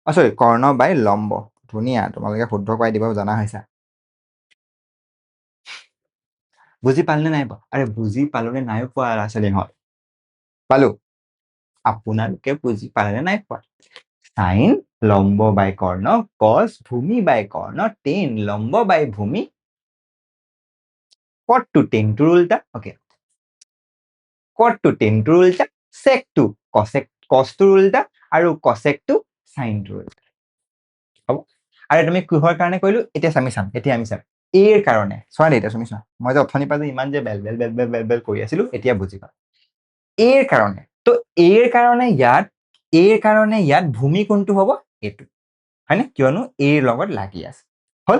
চৰি কৰ্ণ বাই লম্ব ধুনীয়া তোমালোকে শুদ্ধ কৰাই দিব জনা হৈছা বুজি পালনে নাই পোৱা আৰে বুজি পালোনে নাই পোৱা ল'ৰা ছোৱালীহঁত পালো আপোনালোকে বুজি পালেনে নাই পোৱা সাইন লম্ব বাই কৰ্ণ কস ভূমি বাই কৰ্ণ টেন লম্ব বাই ভূমি কটটো টেনটোৰ উল্টা অকে কটটো টেনটোৰ উল্টা চেকটো কচটোৰ উল্টা আৰু কচেকটো সাইনটোৰ উল্টা হ'ব আৰু তুমি কিহৰ কাৰণে কৰিলো এতিয়া আমি চাম এৰ কাৰণে চোৱা দেই এতিয়া তুমি চোৱা মই যে অথনিৰ পৰা যে ইমান যে বেল বেল বেল বেল বেল বেল কৰি আছিলো এতিয়া বুজি পাম এৰ কাৰণে তো এৰ কাৰণে ইয়াত ভূমি কোনটো হ'ব এইটো হয়নে কিয়নো এৰ লগত লাগি আছে হ'ল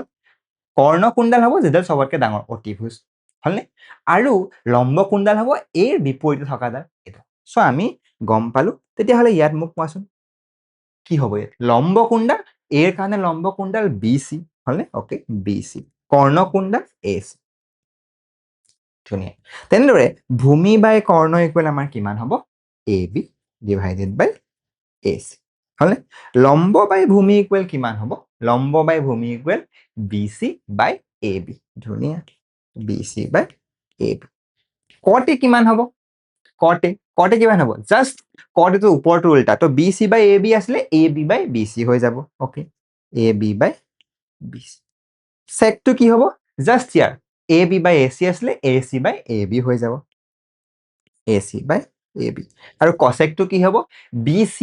কৰ্ণ কোনডাল হ'ব যিডাল চবতকে ডাঙৰ অতিভুজ হ'লনে আৰু লম্ব কোনডাল হ'ব এৰ বিপৰীতে থকাডাল এইটো চ' আমি গম পালো তেতিয়াহ'লে ইয়াত মোক কোৱাচোন কি হ'ব ইয়াত লম্ব কোনডাল এৰ কাৰণে লম্ব কোনডাল বি চি হলে ওকে BC কৰ্ণকুণ্ডল AC ধুনীয়া তেনেদৰে ভূমি বাই কৰ্ণ ইকুৱেল আমাৰ কিমান হ'ব AB ডিভাইডেড বাই AC হলে লম্ব বাই ভূমি ইকুৱেল কিমান হ'ব লম্ব বাই ভূমি ইকুৱেল BC বাই AB ধুনীয়া BC বাই AB কটে কিমান হ'ব কটে কিমান হ'ব জাস্ট কটেটো ওপৰটো উল্টা তো BC বাই AB আছিলে AB বাই BC হৈ যাব ওকে AB বাই BC সেকটো কি হ'ব জাস্ট ইয়াৰ AB বাই AC আছিলে AC বাই AB হৈ যাব AC বাই AB আৰু কসেকটো কি হ'ব BC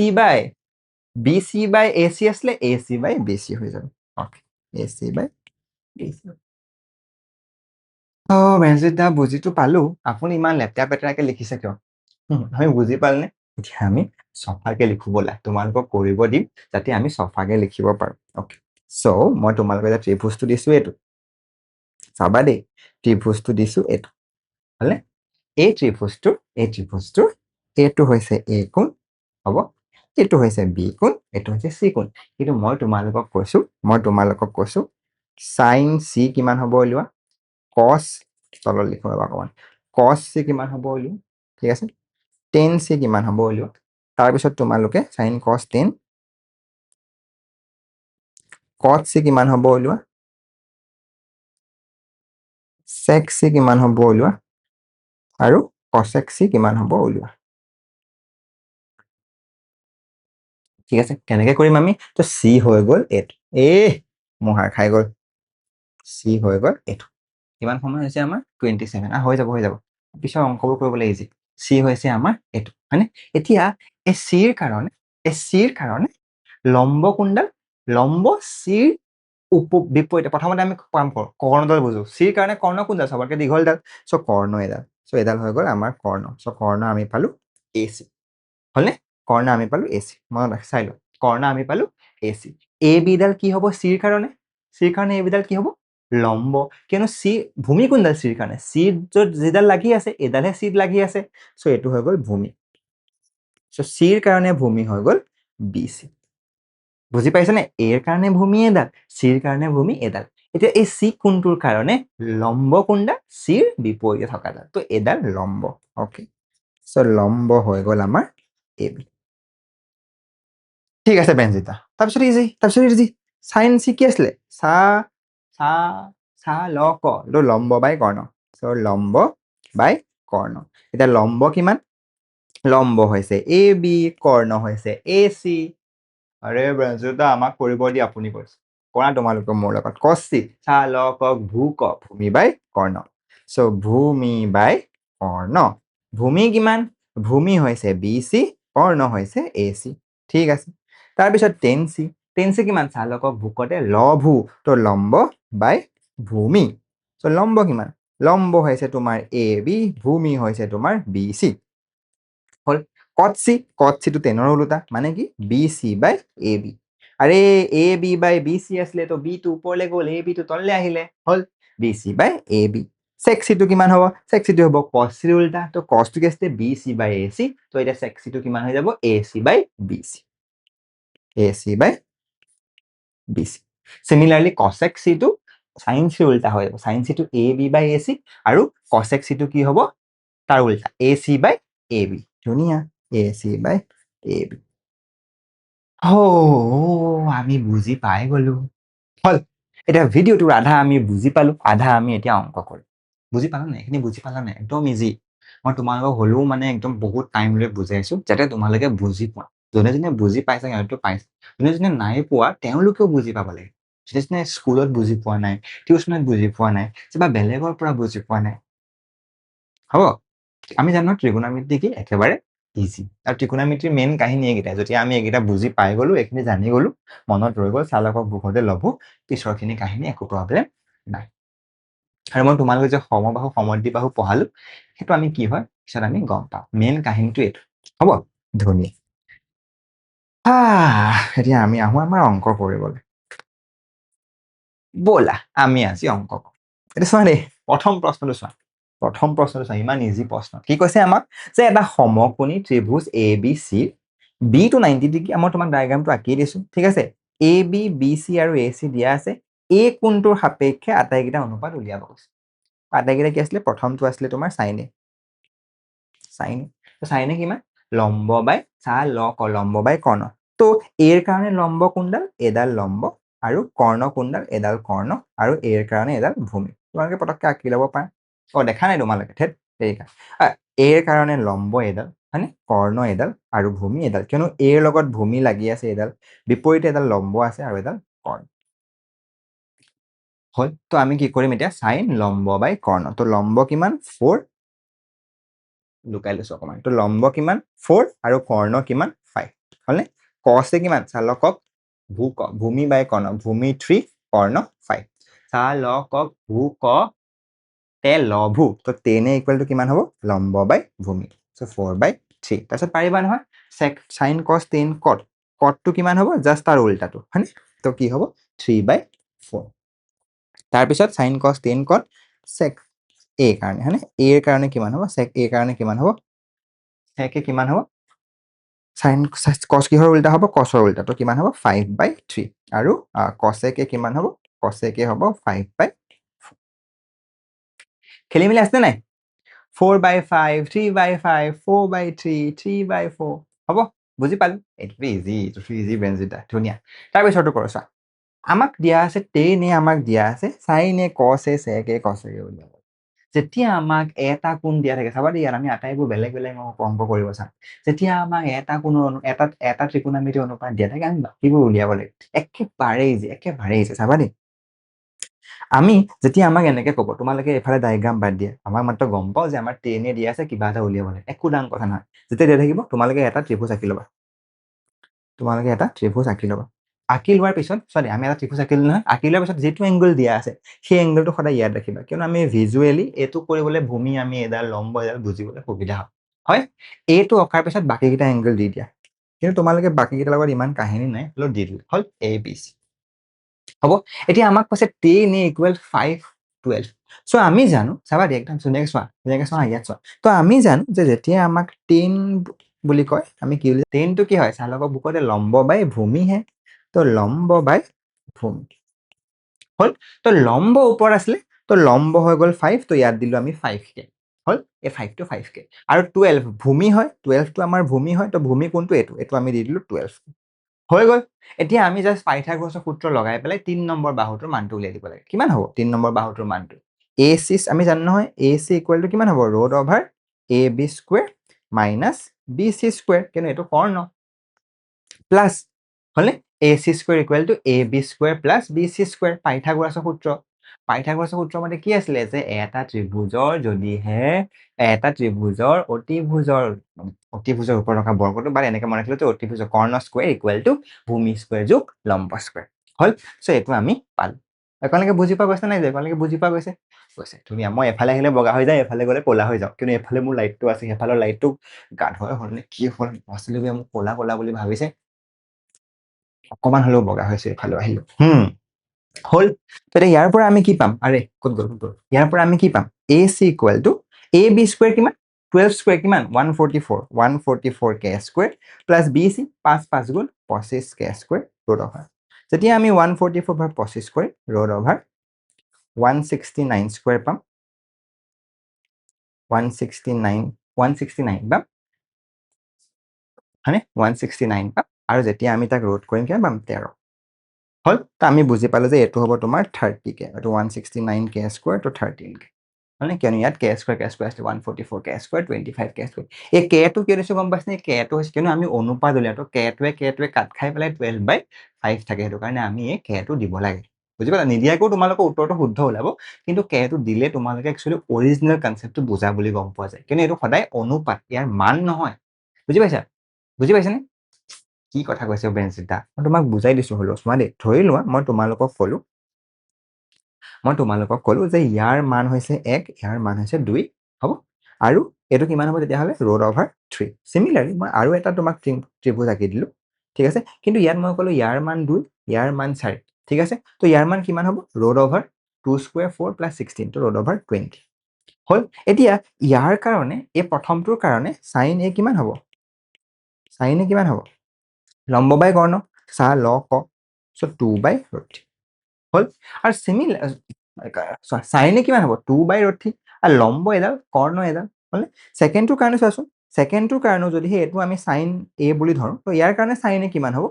বাই AC আছিলে AC বাই BC হৈ যাব ওকে AC বাই BC বেঞ্জিতা বুজিটো পালো আপুনি ইমান লেপটপ পেটাৰাকে লিখিছে কিয় আমি বুজি পালনে এতিয়া আমি সফাকে লিখো বলা তোমালোকক কৰিব দিম যাতে আমি সফাকে লিখিব পাৰো ওকে সো মই তোমালোকক এটা ত্ৰিভুজটো দিছো এটো চাবা দেই ত্ৰিভুজটো দিছো এটো হলে এই ত্ৰিভুজটো এইটো হৈছে A কোণ হ'ব এইটো হৈছে B কোণ এইটো হৈছে C কোণ কিন্তু মই তোমালোকক কৈছো sin C কিমান হ'ব উলিওৱা cos তলত লিখো অকমান cos C কিমান হ'ব উলিওৱা ঠিক আছে tan C কিমান হ'ব উলিওৱা তাৰ পিছত তোমালোকে sin cos tan cot C কিমান হ'ব উলিওৱা sec C কিমান হ'ব উলিওৱা আৰু cosec C কিমান হ'ব উলিওৱা ঠিক আছে কেনেকৈ কৰিম আমি তো C হৈ গ'ল এইটো মোহাৰ খাই গ'ল C হৈ গ'ল এইটো কিমান সময় হৈছে আমাৰ 27 হৈ যাব পিছৰ অংকবোৰ কৰিবলৈ ইজি C হৈছে আমাৰ এইটো হয়নে এতিয়া এই Cৰ কাৰণে লম্বকুণ্ডল লম্ব Cৰ বিপৰীতে প্ৰথমতে আমি কাম কৰো কৰ্ণডাল বুজো Cৰ কাৰণে কৰ্ণকুণ্ডল সবতকে দীঘলডাল সো কৰ্ণ এডাল হৈ গ'ল আমাৰ কৰ্ণ সো কৰ্ণ আমি পালো AC হলনে কৰ্ণ আমি পালো AC মনত ৰাখি চাই লও কৰ্ণ আমি পালো AC AB ডাল কি হ'ব Cৰ কাৰণে AB ডাল কি হ'ব লম্ব কিয়নো C ভূমি কোনডাল Cৰ কাৰণে C য'ত যেডাল লাগি আছে এডালহে C লাগি আছে সো এটো হৈ গ'ল ভূমি সো Cৰ কাৰণে ভূমি হৈ গ'ল BC বুজি পাইছে নে এৰ কাৰণে ভূমি এডাল Cৰ কাৰণে ভূমি এডাল এতিয়া এই C কোণটোৰ কাৰণে লম্ব কোনডাল Cৰ বিপৰীতে থকাডাল তো এডাল লম্ব ওকে সো লম্ব হৈ গ'ল আমাৰ AB ঠিক আছে বেঞ্জিতা তাৰপিছত ইজি sin C কি আছিলে সা লক এইটো লম্ব বাই কৰ্ণ সো লম্ব বাই কৰ্ণ এতিয়া লম্ব কিমান লম্ব হৈছে AB কৰ্ণ হৈছে AC আৰে বেঞ্জিতা আমাক কৰিব দি আপুনি কৈছে কৰা তোমালোকৰ মোৰ লগত cos C সা লকক ভূমি বাই কৰ্ণ সো ভূমি বাই কৰ্ণ ভূমি কিমান ভূমি হৈছে BC কৰ্ণ হৈছে AC ঠিক আছে তাৰপিছত tan C কিমান চালকক ভূকতে লভূ তো লম্ব বাই ভূমি সো লম্ব কিমান লম্ব হৈছে তোমাৰ AB ভূমি হৈছে তোমাৰ BC হল cot C তো টেনৰ উলটা মানে কি BC বাই AB আৰে AB বাই BC আছিলে তো B টো ওপৰলৈ গ'ল AB টো তললৈ আহিলে হল BC বাই AB sec C টো কিমান হ'ব sec C টো হ'ব cos C উলটা তো cos টো কি আছে BC বাই AC তো এটা sec C টো কিমান হৈ যাব AC by BC by BC similarly cosec C টো sin C উল্টা হৈ যাব sin C টো AB by AC আৰু cosec C টো কি হ'ব তাৰ উল্টা AC by AB ধুনীয়া AC by AB আমি বুজি পাই গলো হল এটা ভিডিওটো আধা আমি বুজি পালো আধা আমি এতিয়া অংক কৰিম বুজি পালা নাই এখিনি বুজি পালা নাই একদম ইজি মই তোমালোকক হলেও মানে একদম বহুত টাইম লৈ বুজাইছো যাতে তোমালোকে বুজি পোৱা যোনে বুজি পাইছে সিহঁতে পাইছে যোনে নাই পোৱা তেওঁলোকেও বুজি পাব লাগে যোনে স্কুলত বুজি পোৱা নাই টিউচনত বুজি পোৱা নাই কিবা বেলেগৰ পৰা বুজি পোৱা নাই হ'ব আমি জানো ত্ৰিকোণমিতি কি একেবাৰে ইজি আৰু ত্ৰিকোণমিতিৰ মেইন কাহিনী এইকেইটা যদি আমি এইকেইটা বুজি পাই গলো এইখিনি জানি গলো মনত ৰৈ গল চালকক ভূকতে লভূ পিছৰখিনি কাহিনী একো প্ৰব্লেম নাই আৰু মই তোমালোকে যে সমবাহু সমদ্বিবাহু পঢ়ালো সেইটো আমি কি হয় পিছত আমি গম পাম মেইন কাহিনীটো এইটো হ'ব ধুনীয়া এতিয়া আমি আহো আমাৰ অংক কৰিবলৈ ব'লা আমি আজি অংক কৰো এইটো চোৱা দেই প্ৰথম প্ৰশ্নটো চোৱা ইমান ইজি প্ৰশ্ন কি কৈছে আমাক যে এটা সমকোণী ত্ৰিভুজ ABC B টো 90 ডিগ্ৰী মই তোমাক ডায়াগ্ৰামটো আঁকি দিছো ঠিক আছে AB BC আৰু AC দিয়া আছে এই কোণটোৰ সাপেক্ষে আটাইকেইটা অনুপাত উলিয়াব কৈছে আটাইকেইটা কি আছিলে প্ৰথমটো আছিলে তোমাৰ sin a sin a কিমান লম্ব বাই লম্ব বাই কৰ্ণ তো এৰ কাৰণে লম্ব কোনডাল এডাল লম্ব আৰু কৰ্ণ কোনডাল এডাল কৰ্ণ আৰু এৰ কাৰণে এডাল ভূমি তোমালোকে পটককে আঁকি ল'ব পাৰা দেখা নাই তোমালোকে ঠেত এৰ কাৰণে লম্ব এডাল হয়নে কৰ্ণ এডাল আৰু ভূমি এডাল কিয়নো এৰ লগত ভূমি লাগি আছে এডাল বিপৰীতে এডাল লম্ব আছে আৰু এডাল কৰ্ণ হল তো আমি কি কৰিম এতিয়া সাইন লম্ব বাই কৰ্ণ তো লম্ব কিমান 4 লুকাই লৈছো অকমান তো লম্ব কিমান 4 আৰু কৰ্ণ কিমান 5 হলনে কছে কিমান চালকক ভূমি বাই কৰ্ণ ভূমি 3 কৰ্ণ 5 চালকক ভূ ক তে লভু তো টেনে ইকুৱেল টু কিমান হ'ব লম্ব বাই ভূমি সো 4/3 তাৰপিছত পাৰিবা নহয় সাইন কস টেন কট কটটো কিমান হ'ব জাষ্ট তাৰ উল্টাটো হয়নে তো কি হ'ব 3/4 তাৰপিছত সাইন কস টেন কট sec a কাৰণে হয়নে a ৰ কাৰণে কিমান হ'ব sec a কাৰণে কিমান হ'ব sec a কিমান হ'ব সাইন কস কিহৰ উল্টা হ'ব কসৰ উল্টা তো কিমান হ'ব 5/3 আৰু cosec a কিমান হ'ব cosec a হ'ব 5/4 খেলি মেলি আছে নাই 4/5 3/5 4/3 3/4 হ'ব বুজি পালো এইটো ইজি বেঞ্জিটা ধুনীয়া তাৰপিছৰটো কৰছা আমাক দিয়া আছে টেন এ আমাক দিয়া আছে সাইন এ কস এ sec এ cos এ উলিয়াব যেতিয়া আমাক এটা কোণ দিয়া থাকে চাবা দেই আমি আটাইবোৰ বেলেগ বেলেগ অংক কৰিব চাম যেতিয়া আমাক এটা কোণ এটা ত্ৰিকোণমিতি অনুপাত দিয়া থাকে আমি বাকীবোৰ উলিয়াব লাগে একেবাৰে ইজি চাবা দেই আমি যেতিয়া আমাক এনেকে ক'ব তোমালোকে এফালে ডায়াগ্ৰাম বাদ দিয়া আমাক মাত্ৰ গম পাওঁ যে আমাৰ টেন এ দিয়া আছে কিবা এটা উলিয়াব লাগে একো ডাঙৰ কথা নহয় যেতিয়া দিয়া থাকিব তোমালোকে এটা ত্ৰিভুজ আঁকি ল'বা আঁকি লোৱাৰ পিছত চৰি আমি এটা ত্ৰিভুজ আঁকিলো নহয় আঁকি লোৱাৰ পিছত যিটো এংগল দিয়া আছে সেই এংগলটো সদায় ইয়াত ৰাখিবা কিয়নো আমি ভিজুৱেলি এইটো কৰিবলৈ ভূমি আমি এডাল লম্ব এডাল বুজিবলৈ সুবিধা হয় এইটো অঁকাৰ পিছত বাকীকেইটা এংগল দি দিয়া কিন্তু তোমালোকে বাকীকেইটাৰ লগত ইমান কাহিনী নাই হলেও দি দিলে হ'ল এ বি চি হ'ব এতিয়া আমাক কৈছে টেন এ ইকুৱেল 5/12 সো আমি জানো চাবা দেই একদম ধুনীয়াকে চোৱা ইয়াত চোৱা তো আমি জানো যে যেতিয়া আমাক টেন বুলি কয় আমি কি বুলি টেনটো কি হয় চালকৰ বুকতে লম্ব বাই ভূমি হে তো লম্ব বাই ভূমি হল তো লম্ব ওপৰত আছিলে তো লম্ব হৈ গ'ল 5 তো ইয়াত দিলো আমি 5k হল এই 5 টো 5k আৰু 12 ভূমি হয় 12 টো আমাৰ ভূমি হয় তো ভূমি কোনটো এইটো আমি দি দিলো 12 হৈ গ'ল এতিয়া আমি জাস্ট পাইথাগোৰাছৰ সূত্ৰ লগাই পেলাই 3 নম্বৰ বাহুটোৰ মানটো উলিয়াই দিব লাগে কিমান হ'ব 3 নম্বৰ বাহুটোৰ মানটো AC আমি জানো নহয় AC ইকুৱেল টু কিমান হ'ব root over AB square minus BC square কেনে এটো কৰ্ণ প্লাস হলে AC square equal to AB square plus BC square পাইথাগোৰাছৰ সূত্ৰ মানে কি আছিলে যে এটা ত্ৰিভুজৰ যদিহে এটা ত্ৰিভুজৰ অতিভুজৰ ওপৰত থকা বৰ্গটো বা এনেকৈ মনে ৰাখিলো অতিভুজৰ কৰ্ণ স্কয়াৰ ইকুৱেল টু ভূমি স্কয়াৰ যোগ লম্ব স্কয়াৰ হল সো এইটো আমি পালো একেলগে বুজি পোৱা গৈছে নাই যে একেলগে বুজি পোৱা গৈছে ধুনীয়া মই এফালে আহিলে বগা হৈ যায় এফালে গ'লে ক'লা হৈ যাওঁ কিন্তু এফালে মোৰ লাইটটো আছে সেইফালৰ লাইটটো গাধৰ হ'ল নে কি হ'ল ল'ৰা-ছোৱালীবোৰে মোক ক'লা বুলি ভাবিছে অকমান হলেও বগা হৈছে এফালে আহিলো হল তেতিয়া ইয়াৰ পৰা আমি কি পাম আৰে ক'ত গ'ল ইয়াৰ পৰা আমি কি পাম AC equal to AB square কিমান 12 স্কয়াৰ কিমান 144 k স্কয়াৰ প্লাস BC 5 গুণ 25 k স্কয়াৰ ৰুট অভাৰ যেতিয়া আমি 144/25 কৰি ৰুট অভাৰ 169 স্কয়াৰ পাম 169 পাম হয়নে 169 পাম আৰু যেতিয়া আমি তাক ৰুট কৰিম কিমান পাম 13 হল তো আমি বুজি পালো যে এটো হ'ব তোমাৰ 30k এটো 169k স্কয়াৰ তো 13k মানে কিয়নো ইয়াত k স্কয়াৰ আছে 144k স্কয়াৰ 25k স্কয়াৰ এই k টো কি দিছো গম পাইছনে k টো হৈছে কিয়নো আমি অনুপাত উলিয়াও তো k টোৱে কাট খাই পেলাই 12/5 থাকে সেইটো কাৰণে আমি এই k টো দিব লাগে বুজি পালা নিদিয়াকো তোমালোকৰ উত্তৰটো শুদ্ধ ওলাব কিন্তু k টো দিলে তোমালোকে একচুয়ালি অৰিজিনাল কনসেপ্টটো বুজা বুলি গম পোৱা যায় কিন্তু এইটো সদায় অনুপাত ইয়াৰ মান নহয় বুজি পাইছানে কি কথা কৈছে বেঞ্চিতা মই তোমাক বুজাই দিছো হলো চোৱা দেই ধৰি লোৱা মই তোমালোকক কলো যে ইয়াৰ মান হৈছে 1 ইয়াৰ মান হৈছে 2 হ'ব আৰু এটো কিমান হ'ব তেতিয়া হলে ৰুট অভাৰ 3 সিমিলাৰলি মই আৰু এটা তোমাক ত্ৰিভুজ আঁকি দিলো ঠিক আছে কিন্তু ইয়াত মই কলো ইয়াৰ মান 2 ইয়াৰ মান 4 ঠিক আছে তো ইয়াৰ মান কিমান হ'ব ৰুট অভাৰ 2 স্কয়াৰ 4 প্লাস 16 তো ৰুট অভাৰ 20 হল এতিয়া ইয়াৰ কাৰণে এই প্ৰথমটোৰ কাৰণে sin a কিমান হ'ব লম্ব বাই কৰ্ণ ল ক সো 2/√3 হ'ল আৰু চাইনে কিমান হ'ব 2/√3 আৰু লম্ব এডাল কৰ্ণ এডাল হ'লে ছেকেণ্ডটোৰ কাৰণে চোৱাচোন ছেকেণ্ডটোৰ কাৰণেও যদি এইটো আমি চাইন এ বুলি ধৰোঁ তো ইয়াৰ কাৰণে চাইনে কিমান হ'ব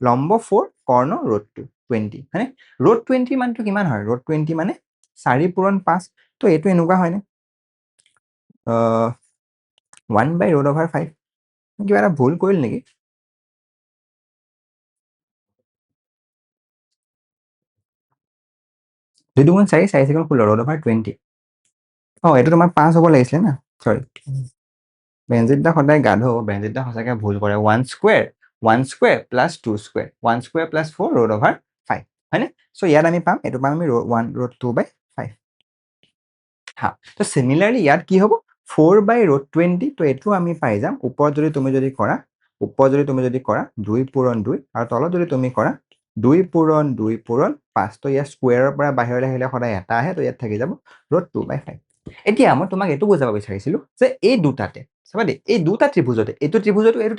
লম্ব 4 কৰ্ণ √2 20 হয়নে √20 মানটো কিমান হয় √20 মানে 4 পূৰণ 5 তো এইটো এনেকুৱা হয়নে 1/√5 কিবা এটা ভুল কৰিল নেকি 2 2 4 4 4 √20 এইটো তোমাৰ 5 হ'ব লাগিছিলে না চৰি বেঞ্জিতদা সদায় গাধ বেঞ্জিতদা সঁচাকৈ ভুল কৰে 1² প্লাছ 2² 1² প্লাছ 4 √5 হয়নে চ' ইয়াত আমি পাম এইটো পাম আমি 1√2/5 হা তো চিমিলাৰলি ইয়াত কি হ'ব 4/√20 তো এইটো আমি পাই যাম ওপৰত যদি তুমি যদি কৰা 2 পূৰণ 2 আৰু তলত যদি তুমি কৰা 2 পূৰণ 2 পূৰণ 5 তো ইয়াৰ স্কুৱেৰৰ পৰা বাহিৰলৈ আহিলে সদায় এটা আহে তো ইয়াত থাকি যাব √2/5 এতিয়া মই তোমাক এইটো বুজাব বিচাৰিছিলো যে এই দুটাতে চাবা দেই এই দুটা ত্ৰিভুজতে এইটো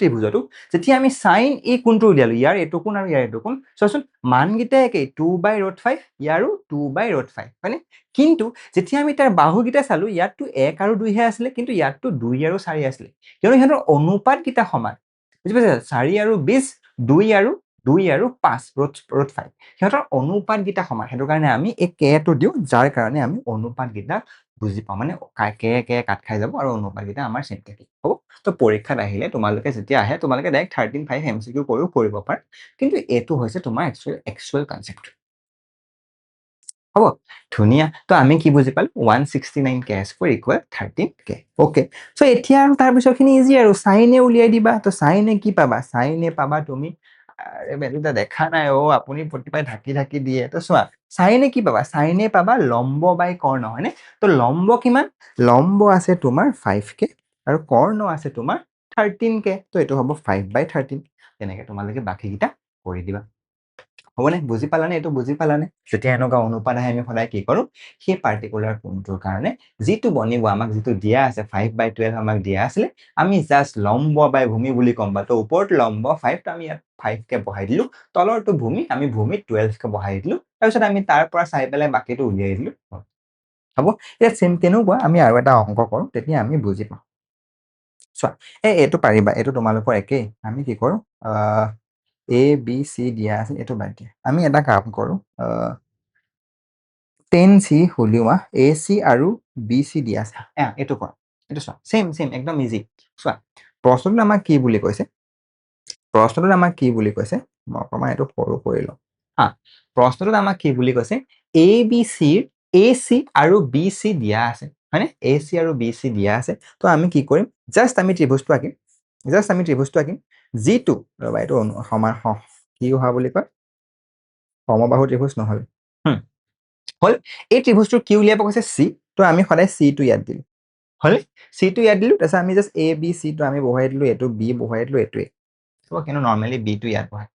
ত্ৰিভুজটো যেতিয়া আমি চাইন এই কোণটো উলিয়ালো ইয়াৰ এইটো কোণ আৰু ইয়াৰ এইটো কোণ চোৱাচোন মানকেইটা একেই 2/√5 ইয়াৰো 2/√5 হয়নে কিন্তু যেতিয়া আমি তাৰ বাহুকেইটা চালো ইয়াততো 1 আৰু 2 হে আছিলে কিন্তু ইয়াততো 2 আৰু 4 আছিলে কিয়নো সিহঁতৰ অনুপাতকেইটা সমান বুজি পাইছা 4 আৰু 20 2 আৰু 5 সিহঁতৰ অনুপাতকেইটা সমান সেইটো কাৰণে আমি এই কেটো দিওঁ যাৰ কাৰণে আমি অনুপাতকেইটা বুজি পাওঁ মানে কে কাট খাই যাব আৰু অনুপাতকেইটা আমাৰ চেম থাকিব হ'ব তো পৰীক্ষাত আহিলে তোমালোকে যেতিয়া আহে তোমালোকে ডাইৰেক্ট 13.5 MCQ কৰিও কৰিব পাৰা কিন্তু এইটো হৈছে তোমাৰ একচুৱেল কনচেপ্ট হ'ব ধুনীয়া তো আমি কি বুজি পালো 169k² = 13k অ'কে চ' এতিয়া আৰু তাৰপিছৰখিনি ইজি আৰু চাইনে উলিয়াই দিবা তো চাইনে কি পাবা চাইনে পাবা তুমি বেলিটা দেখা নাই আপুনি প্ৰতিবাৰে ঢাকি দিয়ে তো চোৱা চাইনে কি পাবা চাইনে পাবা লম্ব বাই কৰ্ণ হয়নে তো লম্ব কিমান লম্ব আছে তোমাৰ 5k আৰু কৰ্ণ আছে তোমাৰ 13k তো এইটো হ'ব 5/13 তেনেকে তোমালোকে বাকীকেইটা কৰি দিবা হ'বনে বুজি পালানে এইটো বুজি পালানে যেতিয়া এনেকুৱা অনুপাত আহে আমি সদায় কি কৰোঁ সেই পাৰ্টিকুলাৰ কোণটোৰ কাৰণে যিটো বনিব আমাক যিটো দিয়া আছে 5/12 আমাক দিয়া আছিলে আমি জাষ্ট লম্ব বাই ভূমি বুলি ক'ম বা তো ওপৰত লম্ব 5 তো আমি ইয়াত 5k বহাই দিলো তলৰটো ভূমি আমি ভূমিত 12k বহাই দিলো তাৰপিছত আমি তাৰ পৰা চাই পেলাই বাকীটো উলিয়াই দিলো হ'ব এতিয়া চেম তেনেকুৱা আমি আৰু এটা অংক কৰোঁ তেতিয়া আমি বুজি পাওঁ চোৱা এইটো পাৰিবা এইটো তোমালোকৰ একেই আমি কি কৰোঁ এ বি চি দিয়া আছে এইটো বাদ দিয়া আমি এটা কাম কৰোঁ 10c উলিওৱা এ চি আৰু বি চি দিয়া আছে এইটো কৰা এইটো চোৱা চেম একদম ইজি চোৱা প্ৰশ্নটোত আমাক কি বুলি কৈছে মই অকণমান এইটো সৰু কৰি লওঁ হা প্ৰশ্নটোত আমাক কি বুলি কৈছে এ বি চিৰ এ চি আৰু বি চি দিয়া আছে হয়নে এ চি আৰু বি চি দিয়া আছে তো আমি কি কৰিম জাষ্ট আমি ত্ৰিভুজটো আঁকিম যিটো ৰবা এইটো সমান কি হোৱা বুলি কয় সমবাহু ত্ৰিভুজ নহ'ল হ'ল এই ত্ৰিভুজটোৰ কি উলিয়াব কৈছে চি তো আমি সদায় চিটো ইয়াত দিলোঁ হ'লে চিটো ইয়াত দিলোঁ তাৰপিছত আমি জাষ্ট এ বি চিটো আমি বহাই দিলোঁ এইটো বি বহাই দিলোঁ এইটোৱে কিন্তু নৰ্মেলি বিটো ইয়াত বহাই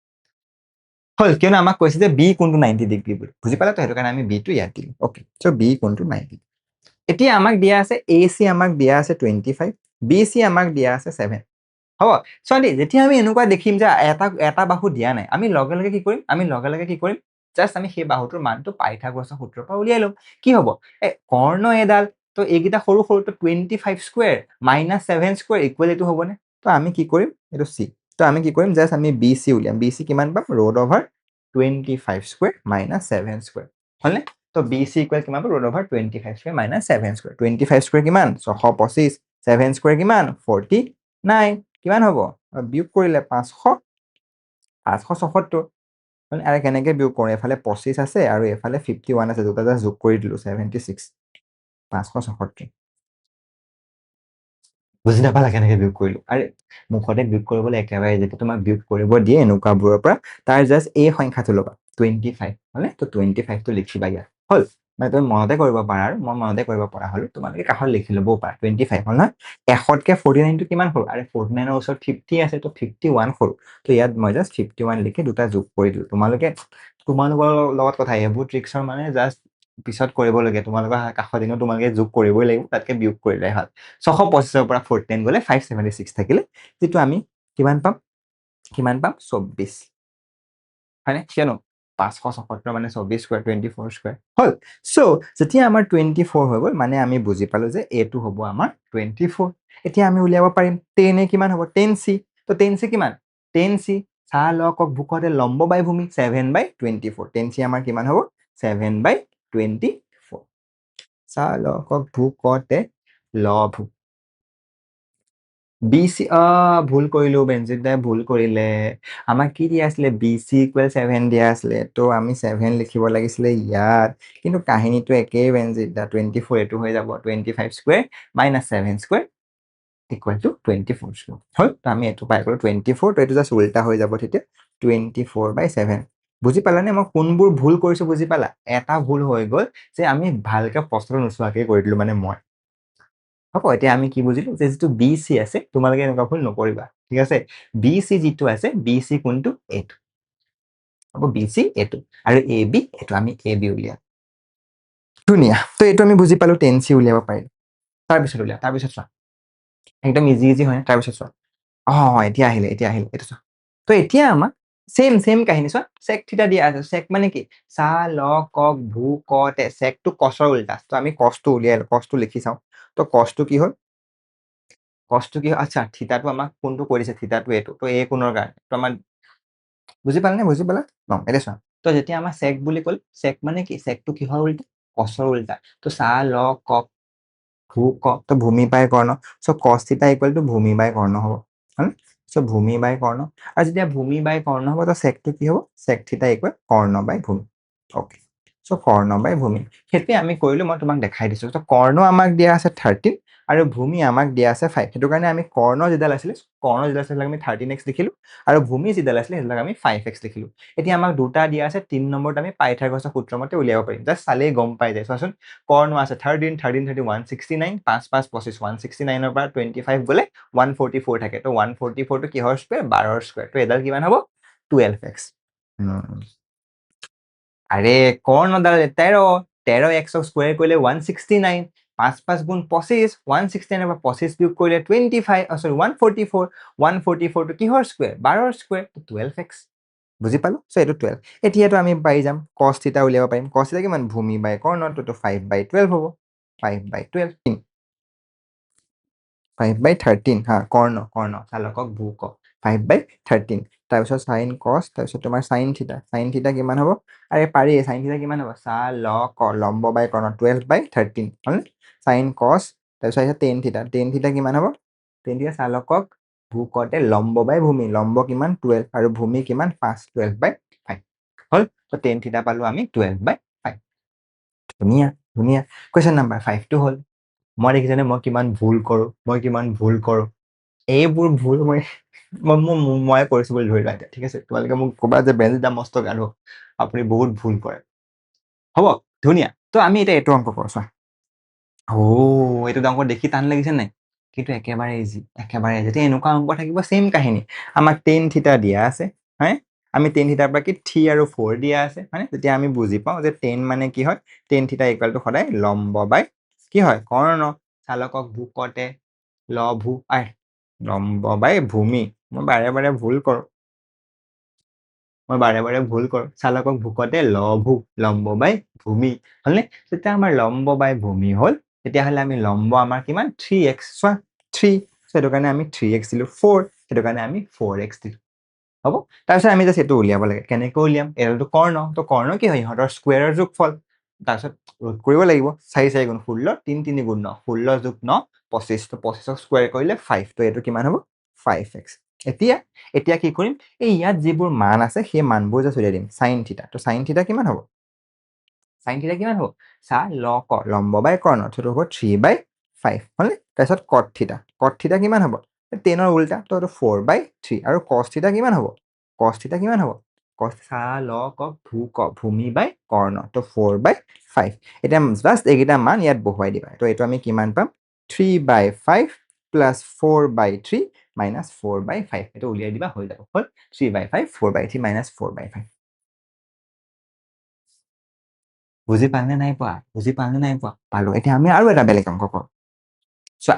হ'ল কিয়নো আমাক কৈছে যে বি কোণটো 90 ডিগ্ৰী বুলি বুজি পালা তো সেইটো কাৰণে আমি বিটো ইয়াত দিলোঁ অ'কে চ' বি কোণটো 90 এতিয়া আমাক দিয়া আছে এ চি আমাক দিয়া আছে 25 বি চি আমাক দিয়া আছে 7 হ'ব চোৱা দেই যেতিয়া আমি এনেকুৱা দেখিম যে এটা বাহু দিয়া নাই আমি লগে লগে কি কৰিম জাষ্ট আমি সেই বাহুটোৰ মানটো পাইথাগোৰাছৰ সূত্ৰৰ পৰা উলিয়াই ল'ম কি হ'ব কৰ্ণ এডাল তো এইকেইটা সৰু তো 25² - 7² ইকুৱেল এইটো হ'বনে তো আমি কি কৰিম এইটো চি তো আমি কি কৰিম জাষ্ট আমি বি চি উলিয়াম বি চি কিমান পাম √25² - 7² হ'লনে তো বি চি ইকুৱেল কিমান পাম √25² - 7² 25² কিমান 625 7² কিমান 49 কিমান হ'ব বিয়োগ কৰিলে 577 আৰু কেনেকৈ বিয়োগ কৰোঁ এফালে 25 আছে আৰু এফালে 51 আছে দুটা জাষ্ট যোগ কৰি দিলোঁ 76 577 বুজি নাপালা কেনেকৈ বিয়োগ কৰিলোঁ আৰে মুখতে বিয়োগ কৰিবলৈ একেবাৰে যেতিয়া তোমাক বিয়োগ কৰিব দিয়ে এনেকুৱাবোৰৰ পৰা তাৰ জাষ্ট এই সংখ্যাটো ল'বা 25 হ'লে তো 25টো লিখিবা ইয়াত হ'ল মানে তুমি মনতে কৰিব পাৰা আৰু মই মনতে কৰিব পৰা হ'লো তোমালোকে কাষত লিখি ল'বও পাৰা 25 হ'ল নহয় 100তকৈ 49টো কিমান সৰু আৰে 49ৰ ওচৰত 50 আছে তো 51 সৰু তো ইয়াত মই জাষ্ট 51 লিখি দুটা যোগ কৰি দিলোঁ তোমালোকৰ লগত কথা এইবোৰ ট্ৰিক্সৰ মানে জাষ্ট পিছত কৰিবলগীয়া তোমালোকৰ কাষৰ দিনত তোমালোকে যোগ কৰিবই লাগিব তাতকৈ বিয়োগ কৰিলে ভাল 625ৰ পৰা 49 গ'লে 576 থাকিলে যিটো আমি কিমান পাম 24 হয়নে কিয়নো 577 মানে 24 স্কোয়াৰ 24 স্কোয়াৰ হল সো যেতিয়া আমাৰ 24 হৈ গল মানে আমি বুজি পালো যে এটো হ'ব আমাৰ 24 এতিয়া আমি উলিয়াব পাৰিম 10 এ কিমান হ'ব 10c তো 10c কিমান 10c চাহ লকক ভুকতে লম্ব বাই ভূমি 7/24 10c আমাৰ কিমান হ'ব 7/24 চাহ লকক ভুকতে লভ BC ভুল কৰিলো বেনজিত দাই ভুল কৰিলে আমাক কি দিয়া আছিলে BC = 7 দিয়া আছিলে তো আমি 7 লিখিব লাগিছিলে ইয়াত কিন্তু কাহিনীটো একেই বেনজিত দা 24 এটো হৈ যাব 25 স্কয়াৰ - 7 স্কয়াৰ = 24 স্কয়াৰ হল তো আমি এটো পাই গলো 24 তো এটো জাস্ট উল্টা হৈ যাব তেতিয়া 24/7 বুজি পালানে মই কোনবোৰ ভুল কৰিছো বুজি পালা এটা ভুল হৈ গল যে আমি ভালকে প্ৰশ্ন নুচুৱাকে কৰি দিলো মানে মই হ'ব এতিয়া আমি কি বুজিলো যে যেটো BC আছে তোমালোকে এনেকুৱা ভুল নকৰিবা ঠিক আছে BC যেটো আছে BC কোনটো এটো হ'ব BC এটো আৰু AB এটো আমি AB উলিয়াম ধুনিয়া তো এটো আমি বুজি পালো 10C উলিয়াব পাৰিম তাৰ পিছত চোৱা একদম ইজি ইজি হয় তাৰ পিছত চোৱা এতিয়া আহিলে এটো চোৱা তো এতিয়া আমাক সেম কাহিনী চোৱা sec থিটা দিয়া আছে sec মানে কি সা ল কক ভু কতে sec টো cosৰ উল্টা তো আমি cos টো উলিয়ালো cos টো লিখি চাও তো cos টো কি হ'ল কষ্ট কি আচ্ছা থিতাটো আমাক কোনটো কৰিছে থিতাটো এটো তো এই কোণৰ কাৰণে তো আমাৰ বুজি পালানে বুজি পালা ন এটা চোৱা তো যেতিয়া আমাৰ sec বুলি কল sec মানে কি sec টো কিহৰ উল্টা cosৰ উল্টা তো সা ল কক ভূ ক তো ভূমি বাই কৰ্ণ সো cos থিটা = ভূমি বাই কৰ্ণ হ'ব হল সো ভূমি বাই কৰ্ণ আৰু যেতিয়া ভূমি বাই কৰ্ণ হ'ব তো sec টো কি হ'ব sec থিটা = কৰ্ণ বাই ভূমি ওকে সো কৰ্ণ বাই ভূমি হেতে আমি কৰিলো মই তোমাক দেখাই দিছো তো কৰ্ণ আমাক দিয়া আছে 13 আৰু ভূমি আমাক দিয়া আছে 5 হেতু কাৰণে আমি কৰ্ণ যেডাল আছিল আমি 13x লিখিলো আৰু ভূমি যেডাল আছিল সেডাল আমি 5x লিখিলো এতিয়া আমাক দুটা দিয়া আছে 3 নম্বৰত আমি পাইথাগোৰাছৰ সূত্ৰ মতে উলিয়াব পাৰিম জাস্ট চালেই গম পাই যায় চোৱাচোন কৰ্ণ আছে 13 13 30 169 5 5 25 169 ৰ পৰা 25 গলে 144 থাকে তো 144 টো কিহৰ স্কয়াৰ 12 ৰ স্কয়াৰ তো এডাল কিমান হ'ব 12x আৰে কৰ্ণডাল 13 13x স্কয়াৰ কৰিলে 169 5 5 গুণ 25 169 পৰা 25 বিয়োগ কৰিলে 25 সৰি 144 144 টো কিহৰ স্কয়াৰ 12 ৰ স্কয়াৰ 12x বুজি পালো সো এটো 12 এতিয়াটো আমি পাই যাম cos থিটা উলিয়াব পাৰিম cos থিটা কিমান ভূমি বাই কৰ্ণ তো 5/12 হ'ব 5/12 5/13 হা কৰ্ণ চালকক ভূ ক 5/13 তাৰপিছত sin cos তাৰপিছত তোমাৰ sin থিটা কিমান হ'ব আৰে পাৰি sin থিটা কিমান হ'ব সা ল ক লম্ব বাই কৰ্ণ 12/13 হল sin cos তাৰপিছত tan থিটা কিমান হ'ব tan থিটা চালকক ভূ কতে লম্ব বাই ভূমি লম্ব কিমান 12 আৰু ভূমি কিমান 5 12/5 হল তো tan থিটা পালো আমি 12/5 ধুনিয়া কোৱেশ্চন নাম্বাৰ 5 টো হল মই দেখিছানে মই কিমান ভুল কৰো এইবোৰ ভুল মই কৰিছো বুলি ধৰিবা এতিয়া ঠিক আছে তোমালোকে মোক ক'বা যে বেনজিদা মস্ত গাধ আপুনি বহুত ভুল কৰে হ'ব ধুনিয়া তো আমি এটা এইটো অংক কৰো চোৱা এইটো অংক দেখি টান লাগিছে নাই কিন্তু একেবাৰে ইজি যেতিয়া এনেকুৱা অংক থাকিব সেম কাহিনী আমাক tan থিটা দিয়া আছে হয় আমি tan থিটাৰ পৰা কি 3 আৰু 4 দিয়া আছে মানে তেতিয়া আমি বুজি পাওঁ যে tan মানে কি হয় tan থিটা = সদায় লম্ব বাই কি হয় কৰ্ণ চালকক ভূ কতে লভূ লম্ব বাই ভূমি মই বাৰে বাৰে ভুল কৰো চালকক ভূকতে লভূ লম্ব বাই ভূমি হলনে তেতিয়া আমাৰ লম্ব বাই ভূমি হল তেতিয়াহলে আমি লম্ব আমাৰ কিমান 3x চোৱা 3 সেইটো কাৰণে আমি 3x দিলো 4 সেইটো কাৰণে আমি 4x দিলো হ'ব তাৰপিছত আমি জাস্ট এটো উলিয়াব লাগে কেনেকৈ উলিয়াম এটো কৰ্ণ তো কৰ্ণ কি হয় ইহঁতৰ স্কয়াৰৰ যোগফল তাৰপিছত ৰোধ কৰিব লাগিব 4 4 গুণ 16 3 3 গুণ 9 16 যোগ 9 25 তো 25ক স্কয়াৰ কৰিলে 5 তো এটো কিমান হ'ব 5x এতিয়া কি কৰিম এই ইয়াত যিবোৰ মান আছে সেই মানবোৰ জাস্ট উলিয়াই দিম sin থিটা তো sin থিটা কিমান হ'ব সা ল ক লম্ব বাই কৰ্ণ তো হ'ব 3/5 হলনে তাৰপিছত cot থিটা কিমান হ'ব 10 ৰ উল্টা তো 4/3 আৰু cos থিটা কিমান হ'ব cos সা ল ক ভূ ক ভূমি বাই কৰ্ণ তো 4/5 এতিয়া জাস্ট এইকেইটা মান ইয়াত বহুৱাই দিবা তো এইটো আমি কিমান পাম 3/5 প্লাস 4/3 minus 4/5 এটা উলিয়াই দিবা হৈ যাব হল 3/5 4/3 minus 4/5 বুজি পালনে নাই পালো এতিয়া আমি আৰু এটা বেলেগ অংক কৰো চোৱা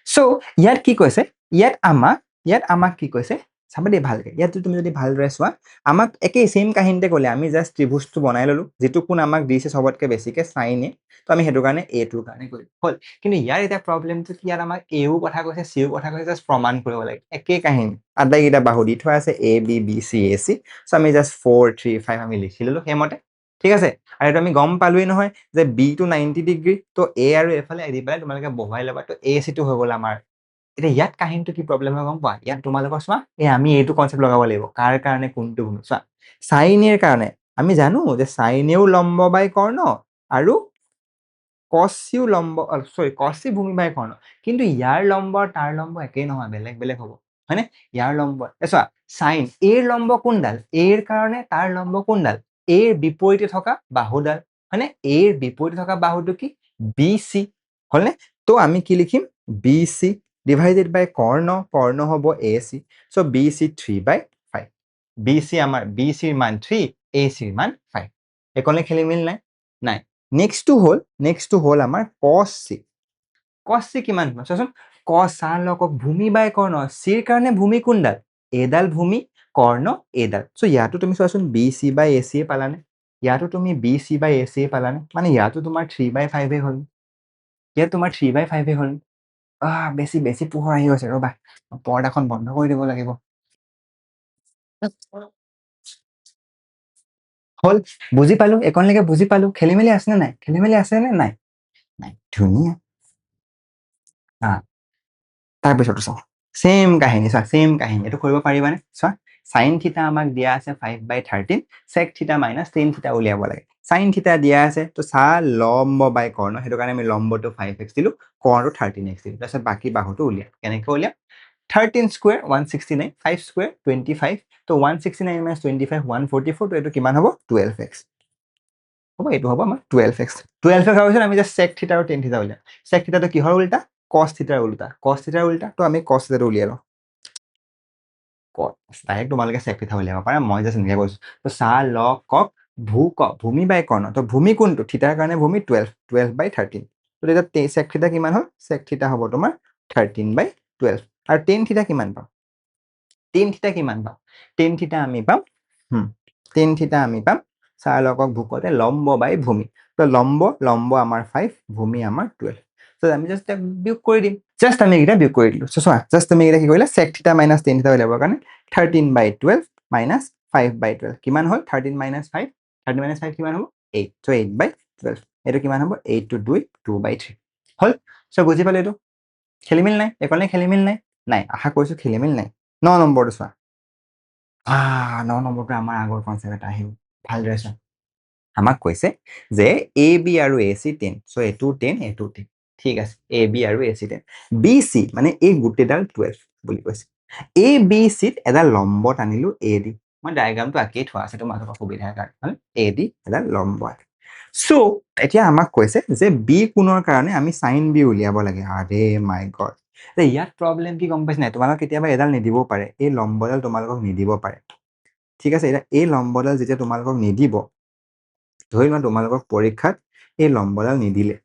সো ইয়াত কি কৈছে ইয়াত আমাক কি কৈছে চাবা দেই ভালকে, ইয়াত তুমি যদি ভালদৰে চোৱা আমাক একেই ছেইম কাহিনীতে ক'লে, আমি জাষ্ট ত্ৰিভুজটো বনাই ল'লো, যিটো কোণ আমাক দিছে চবতকৈ বেছিকে চাইন এ, তো আমি সেইটো কাৰণে এটোৰ কাৰণে কৰিলো হ'ল। কিন্তু ইয়াৰ এতিয়া প্ৰব্লেমটো কি, ইয়াত আমাক এও কথা কৈছে চিও কথা কৈছে, জাষ্ট প্ৰমাণ কৰিব লাগে, একেই কাহিনী, আটাইকেইটা বাহু দি থোৱা আছে A B B C A C, চ' আমি জাষ্ট 4 3 5 আমি লিখি ল'লো সেইমতে, ঠিক আছে। আৰু এইটো আমি গম পালোৱেই নহয় যে বি টো 90 ডিগ্ৰী, তো এ আৰু এফালে দি পেলাই তোমালোকে বহুৱাই ল'বা, তো এ চিটো হৈ গ'ল আমাৰ। এতিয়া ইয়াত কাহিনীটো কি প্ৰব্লেম হয় গম পোৱা, ইয়াত তোমালোকৰ চোৱা আমি এইটো কনচেপ্ট লগাব লাগিব, কাৰ কাৰণে কোনটো ভূমি, চোৱা চাইন এৰ কাৰণে আমি জানো যে চাইন এও লম্ব বাই কৰ্ণ আৰু কচিও লম্ব, কচি ভূমি বাই কৰ্ণ, কিন্তু ইয়াৰ লম্ব আৰু তাৰ লম্ব একেই নহয়, বেলেগ বেলেগ হ'ব, হয়নে? ইয়াৰ লম্ব চোৱা চাইন এৰ লম্ব কোনডাল, এৰ কাৰণে তাৰ লম্ব কোনডাল, এৰ বিপৰীতে থকা বাহুডাল, হয়নে? এৰ বিপৰীতে থকা বাহুটো কি, বি চি, হলনে? তো আমি কি লিখিম, বি চি ডিভাইডেড বাই কৰ্ণ, কৰ্ণ হ'ব এ চি, চ' বি চি 3/5, বি চি আমাৰ বি চিৰ মান 3, এ চিৰ মান 5, একলে খেলি মেলি নাই, নাই। নেক্সটটো হ'ল আমাৰ cos c, cos c কিমান হ'ব চোৱাচোন, cos চাৰ লগক ভূমি বাই কৰ্ণ, চিৰ কাৰণে ভূমি কোনডাল, এডাল ভূমি, কৰ্ণ এডাল, চ' ইয়াতো তুমি চোৱাচোন B C by A C পালানে, ইয়াতো তুমি B C by A C পালানে, মানে ইয়াতো তোমাৰ 3/5 হ'ল, ইয়াত তোমাৰ 3/5 হ'ল। বেছি বেছি পোহৰ আহি গৈছে, ৰ'বা পৰ্দাখন বন্ধ কৰি দিব লাগিব। হ'ল, বুজি পালো, একনলৈকে বুজি পালো, খেলি মেলি আছে নে নাই, খেলি মেলি আছে নে নাই, নাই, ধুনীয়া। তাৰপিছতো চাওঁ ছেম কাহিনী, চোৱা ছেম কাহিনী, এইটো কৰিব পাৰিবানে, চোৱা চাইন থিতা আমাক দিয়া আছে 5/13, চেক থিতা মাইনাছ টেন থিতা উলিয়াব লাগে, চাইন থিতা দিয়া আছে, তো চা লম্ব বাই কৰ্ণ, সেইটো কাৰণে আমি লম্বটো 5x দিলো, কৰ্ণটো 13x দিলো, তাৰপিছত বাকী বাহুটো উলিয়াম, কেনেকৈ উলিয়াম, 13 স্কুৱেৰ 169, 5 স্কুৱেৰ 25, তো 169 - 25 144, তো এইটো কিমান হ'ব 12x হ'ব, এইটো হ'ব আমাৰ 12x হোৱাৰ পিছত আমি জাষ্ট চেক থিতা আৰু টেন থিতা উলিয়াম, চেক থিতাটো কিহৰ উল্টা, কস থিতাৰ উল্টা, কস থিতাৰ উল্টা, তো আমি কস থিতাটো উলিয়াই লওঁ, ডাইৰেক্ট তোমালোকে চেক থিতা উলিয়াব পাৰা, মই জাষ্ট এনেকৈ কৈছো, তো চা ল কক ভূমি বাই কৰ্ণ, তো ভূমি কোনটো, থিতাৰ কাৰণে ভূমি 12/13, তো তেতিয়া চেক থিতা কিমান হ'ল, চেক থিতা হ'ব তোমাৰ 13/12, আৰু টেন থিতা কিমান পাম, টেন থিতা কিমান পাম, টেন থিতা আমি পাম, টেন থিতা আমি পাম চাৰ লগক ভূকতে লম্ব বাই ভূমি, তো লম্ব লম্ব আমাৰ 5, ভূমি আমাৰ 12, তো আমি জাষ্ট বিয়োগ কৰি দিম, জাষ্ট আমি এইকেইটা বিয়োগ কৰি দিলো, চোৱা জাষ্ট তুমি এইকেইটা কি কৰিলা, চেক থিতা মাইনাছ টেন থিতা উলিয়াবৰ কাৰণে 13/12 মাইনাছ 5/12 কিমান হ'ল, 13 - 5, 13 - 5 কিমান হ'ব 8, চ' 8/12, এইটো কিমান হ'ব 8 × 2 2/3 হ'ল। চ' বুজি পালো, এইটো খেলি মেলি নাই, একনে খেলি মেলি নাই, নাই আশা কৰিছো খেলি মেলি নাই। 9 নম্বৰটো চোৱা, 9 নম্বৰটো আমাৰ আগৰ কনচেপ্ট এটা আহিব, ভালদৰে চোৱা, আমাক কৈছে যে এ বি আৰু এ চি 10, চ' এইটো 10 এইটো 10, ঠিক আছে, এ বি আৰু এ চি 10, বি চি মানে এই গোটেইডাল 12 বুলি কৈছে, এ বি চিত এডাল লম্ব টানিলো এ দি, মই ডায়েগ্ৰামটো আঁকিয়ে থোৱা আছে তোমালোকৰ সুবিধাৰ কাৰণে, এ দি এডাল লম্ব, চ' এতিয়া আমাক কৈছে যে বি কোণৰ কাৰণে আমি চাইন বি উলিয়াব লাগে, আৰে মাই গড, ইয়াত প্ৰব্লেম কি গম পাইছে নাই, তোমালোক কেতিয়াবা এডাল নিদিবও পাৰে, এই লম্বডাল তোমালোকক নিদিব পাৰে, ঠিক আছে, এতিয়া এই লম্বডাল যেতিয়া তোমালোকক নিদিব, ধৰি লোৱা তোমালোকক পৰীক্ষাত এই লম্বডাল নিদিলে,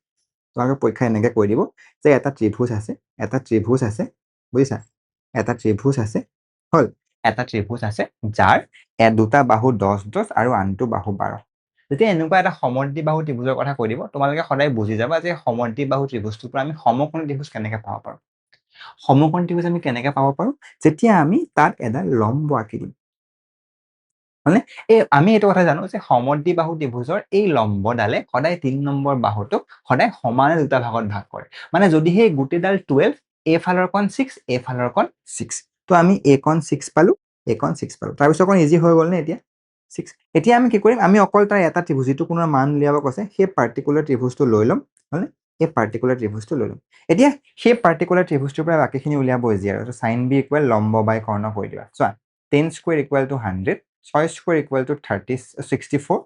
তোমালোকৰ পৰীক্ষা এনেকে কৈ দিব যে এটা ত্ৰিভুজ আছে, এটা ত্ৰিভুজ আছে, বুজিছা, এটা ত্ৰিভুজ আছে, হ'ল, এটা ত্ৰিভুজ আছে যাৰ দুটা বাহু 10 10 আৰু আনটো বাহু 12, যেতিয়া এনেকুৱা এটা সমদ্বিবাহু ত্ৰিভুজৰ কথা কৈ দিব, তোমালোকে সদায় বুজি যাবা যে সমদ্বিবাহু ত্ৰিভুজটোৰ পৰা আমি সমকোণী ত্ৰিভুজ কেনেকে পাব পাৰো, সমকোণী ত্ৰিভুজ আমি কেনেকে পাব পাৰো, যেতিয়া আমি তাত এডাল লম্ব আঁকি দিম, মানে আমি এইটো কথা জানো যে সমদ্বিবাহু ত্ৰিভুজৰ এই লম্বডালে সদায় 3 নম্বৰ বাহুটোক সদায় সমানে দুটা ভাগত ভাগ কৰে, মানে যদি সেই গোটেইডাল 12, এইফালৰ কণ 6 এইফালৰ কণ 6, তো আমি এ কণ 6 পালো, এ কণ 6 পালো, তাৰপিছত অকণ ইজি হৈ গ'ল নে এতিয়া 6, এতিয়া আমি কি কৰিম, আমি অকল তাৰ এটা ত্ৰিভুজ যিটো কোণৰ মান উলিয়াব কৈছে সেই পাৰ্টিকুলাৰ ত্ৰিভুজটো লৈ ল'ম, হয়নে, এই পাৰ্টিকুলাৰ ত্ৰিভুজটো লৈ ল'ম, এতিয়া সেই পাৰ্টিকুলাৰ ত্ৰিভুজটোৰ পৰা বাকীখিনি উলিয়াব ইজি আৰু, চাইন বি ইকুৱেল লম্ব বাই কৰ্ণ কৰি দিবা, চোৱা 10 square equal to 100, 6 square equal to 64,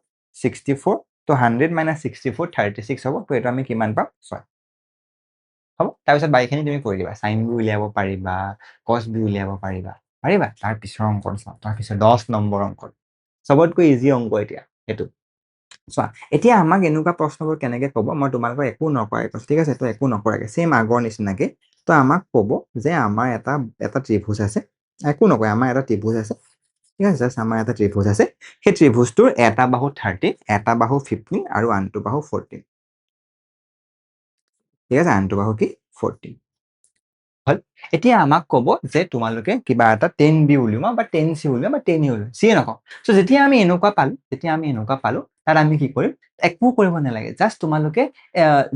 64, তো 100 - 64 36 হ'ব, তো এইটো আমি কিমান পাম 6 হ'ব, তাৰপিছত বাকীখিনি তুমি কৰি দিবা, চাইন বি উলিয়াব পাৰিবা, কচ বি উলিয়াব পাৰিবা, পাৰিবা, তাৰ পিছৰ অংকটো চাওঁ, তাৰপিছত 10 নম্বৰ অংক, চবতকৈ ইজি অংক এতিয়া এইটো, চোৱা এতিয়া আমাক এনেকুৱা প্ৰশ্নবোৰ কেনেকে ক'ব, মই তোমালোকক একো নকৰাকে কৈছো, ঠিক আছে, তো একো নকৰাকে ছেম আগৰ নিচিনাকে, তো আমাক ক'ব যে আমাৰ এটা ত্ৰিভুজ আছে, একো নকয়, আমাৰ এটা ত্ৰিভুজ আছে, ঠিক আছে, জাষ্ট আমাৰ এটা ত্ৰিভুজ আছে, সেই ত্ৰিভুজটোৰ এটা বাহু 13, এটা বাহু 15 আৰু আনটো বাহু 14, ঠিক আছে, আনটো বাহু কি 14 হল। এতিয়া আমাক ক'ব যে তোমালোকে কিবা এটা 10b উলিওৱা বা 10c উলিওৱা বা 10e উলিওৱা, যিয়ে নকওঁ। চ' যেতিয়া আমি এনেকুৱা পালো, তাত আমি কি কৰিম, একো কৰিব নালাগে, জাষ্ট তোমালোকে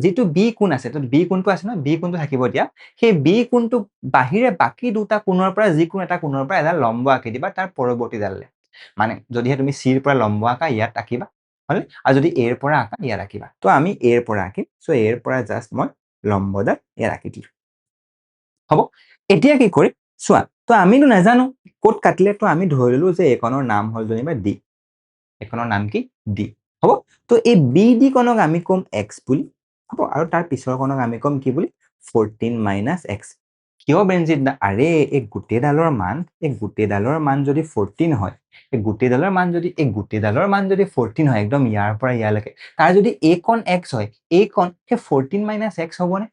যিটো বি কোণ আছে, বি কোণটো আছে ন, বি কোণটো থাকিব দিয়া, সেই বি কোণটো বাহিৰে বাকী দুটা কোণৰ পৰা যিকোনো এটা কোণৰ পৰা এডাল লম্ব আঁকি দিবা তাৰ পৰৱৰ্তী ডাললে। মানে যদিহে তুমি চিৰ পৰা লম্ব আঁকা, ইয়াত আঁকিবা, হলে, আৰু যদি এৰ পৰা আঁকা, ইয়াত আঁকিবা। তো আমি এৰ পৰা আঁকিম, চ' এৰ পৰা জাষ্ট মই লম্বডাল ইয়াত আঁকি দিলো। হ'ব, এতিয়া কি কৰিম চোৱা, তো আমিতো নাজানো ক'ত কাটিলে, তো আমি ধৰি ললো যে এইকণৰ নাম হ'ল যেনিবা ডি, এইকণৰ নাম কি ডি। হ'ব, তো এই বি ডি কণক আমি ক'ম এক্স বুলি, হ'ব, আৰু তাৰ পিছৰ কণক আমি ক'ম কি বুলি, 14 মাইনাছ এক্স। কিয় বেঞ্জিত দা, আৰে এই গোটেইডালৰ মান যদি 14 হয়, এই গোটেইডালৰ মান যদি 14 হয়, একদম ইয়াৰ পৰা ইয়ালৈকে, তাৰ যদি এই কণ এক্স হয়, এই কণ সেই 14 মাইনাছ এক্স হ'বনে?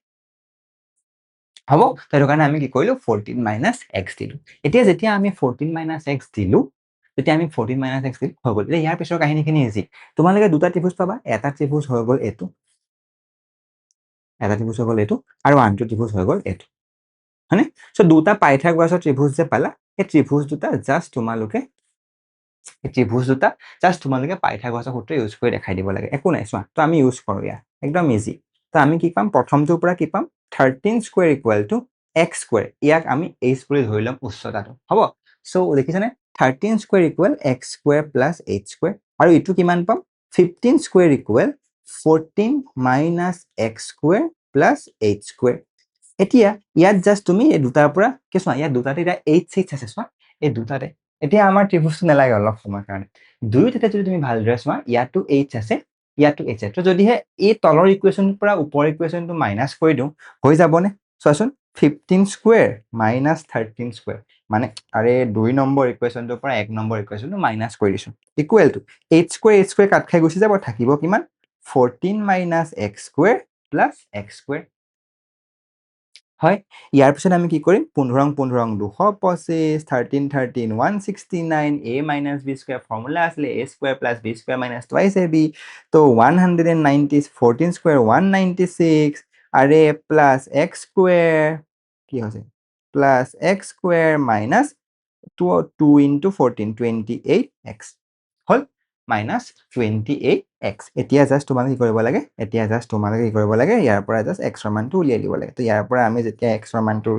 হ'ব, সেইটো কাৰণে আমি কি কৰিলো, 14 মাইনাছ এক্স দিলো। এতিয়া যেতিয়া আমি 14 মাইনাছ এক্স দিলো, হৈ গ'ল। এতিয়া ইয়াৰ পিছৰ কাহিনীখিনি ইজি। তোমালোকে দুটা ত্ৰিভুজ পাবা, এটা ত্ৰিভুজ হৈ গ'ল এইটো, আৰু আনটো ত্ৰিভুজ হৈ গ'ল এইটো, হয়নে? চ' দুটা পাইথাগোৰাছৰ ত্ৰিভুজ যে পালা, এই ত্ৰিভুজ দুটা জাষ্ট তোমালোকে পাইথাগোৰাছৰ সূত্ৰ ইউজ কৰি দেখাই দিব লাগে, একো নাই। চোৱা, তো আমি ইউজ কৰো ইয়াত, একদম ইজি। তো আমি কি পাম, প্ৰথমটোৰ পৰা কি পাম, 13 square equal to x square, ইয়াক আমি এইচ বুলি ধৰি ল'ম, উচ্চতাটো। হ'ব, চ' দেখিছানে, 13 square equal x square plus H square, আৰু ইটো কিমান পাম, 15 square equal 14 minus x square plus H square. এতিয়া ইয়াত জাষ্ট তুমি এই দুটাৰ পৰা কি চোৱা, ইয়াত দুটাতে এতিয়া এইচ এইচ আছে, চোৱা এই দুটাতে। এতিয়া আমাৰ ত্ৰিভুজটো নালাগে অলপ সময়ৰ কাৰণে, দুয়োটাতে যদি তুমি ভালদৰে চোৱা, ইয়াতো এইচ আছে, ইয়াতো এইচ আছে। যদিহে এই তলৰ ইকুৱেশ্যনটোৰ পৰা ওপৰৰ ইকুৱেশ্যনটো মাইনাছ কৰি দিওঁ, হৈ যাবনে? চোৱাচোন, 15 স্কুৱেৰ মাইনাছ 13 স্কুৱেৰ, মানে আৰে 2 নম্বৰ ইকুৱেশ্যনটোৰ পৰা 1 নম্বৰ ইকুৱেশ্যনটো মাইনাছ কৰি দিছো, ইকুৱেল টু এইচ স্কুৱেৰ কাট খাই গুচি যাব, থাকিব কিমান, 14 minus x square plus x square. হয়, ইয়াৰ পিছত আমি কি কৰিম, 15 15 225, 13 13 169, a minus b square, formula আছিলে a square plus b square minus twice ab, তো 190, 14 স্কুৱেৰ 196, আৰে প্লাছ এক্স স্কুৱেৰ, কি হৈছে, plus x square minus 2 into 14, 28x হ'ল, মাইনাছ 28x। এতিয়া জাষ্ট তোমালোকে কি কৰিব লাগে, ইয়াৰ পৰা জাষ্ট এক্সৰ মানটো উলিয়াই দিব লাগে। তো ইয়াৰ পৰা আমি যেতিয়া এক্সৰ মানটো,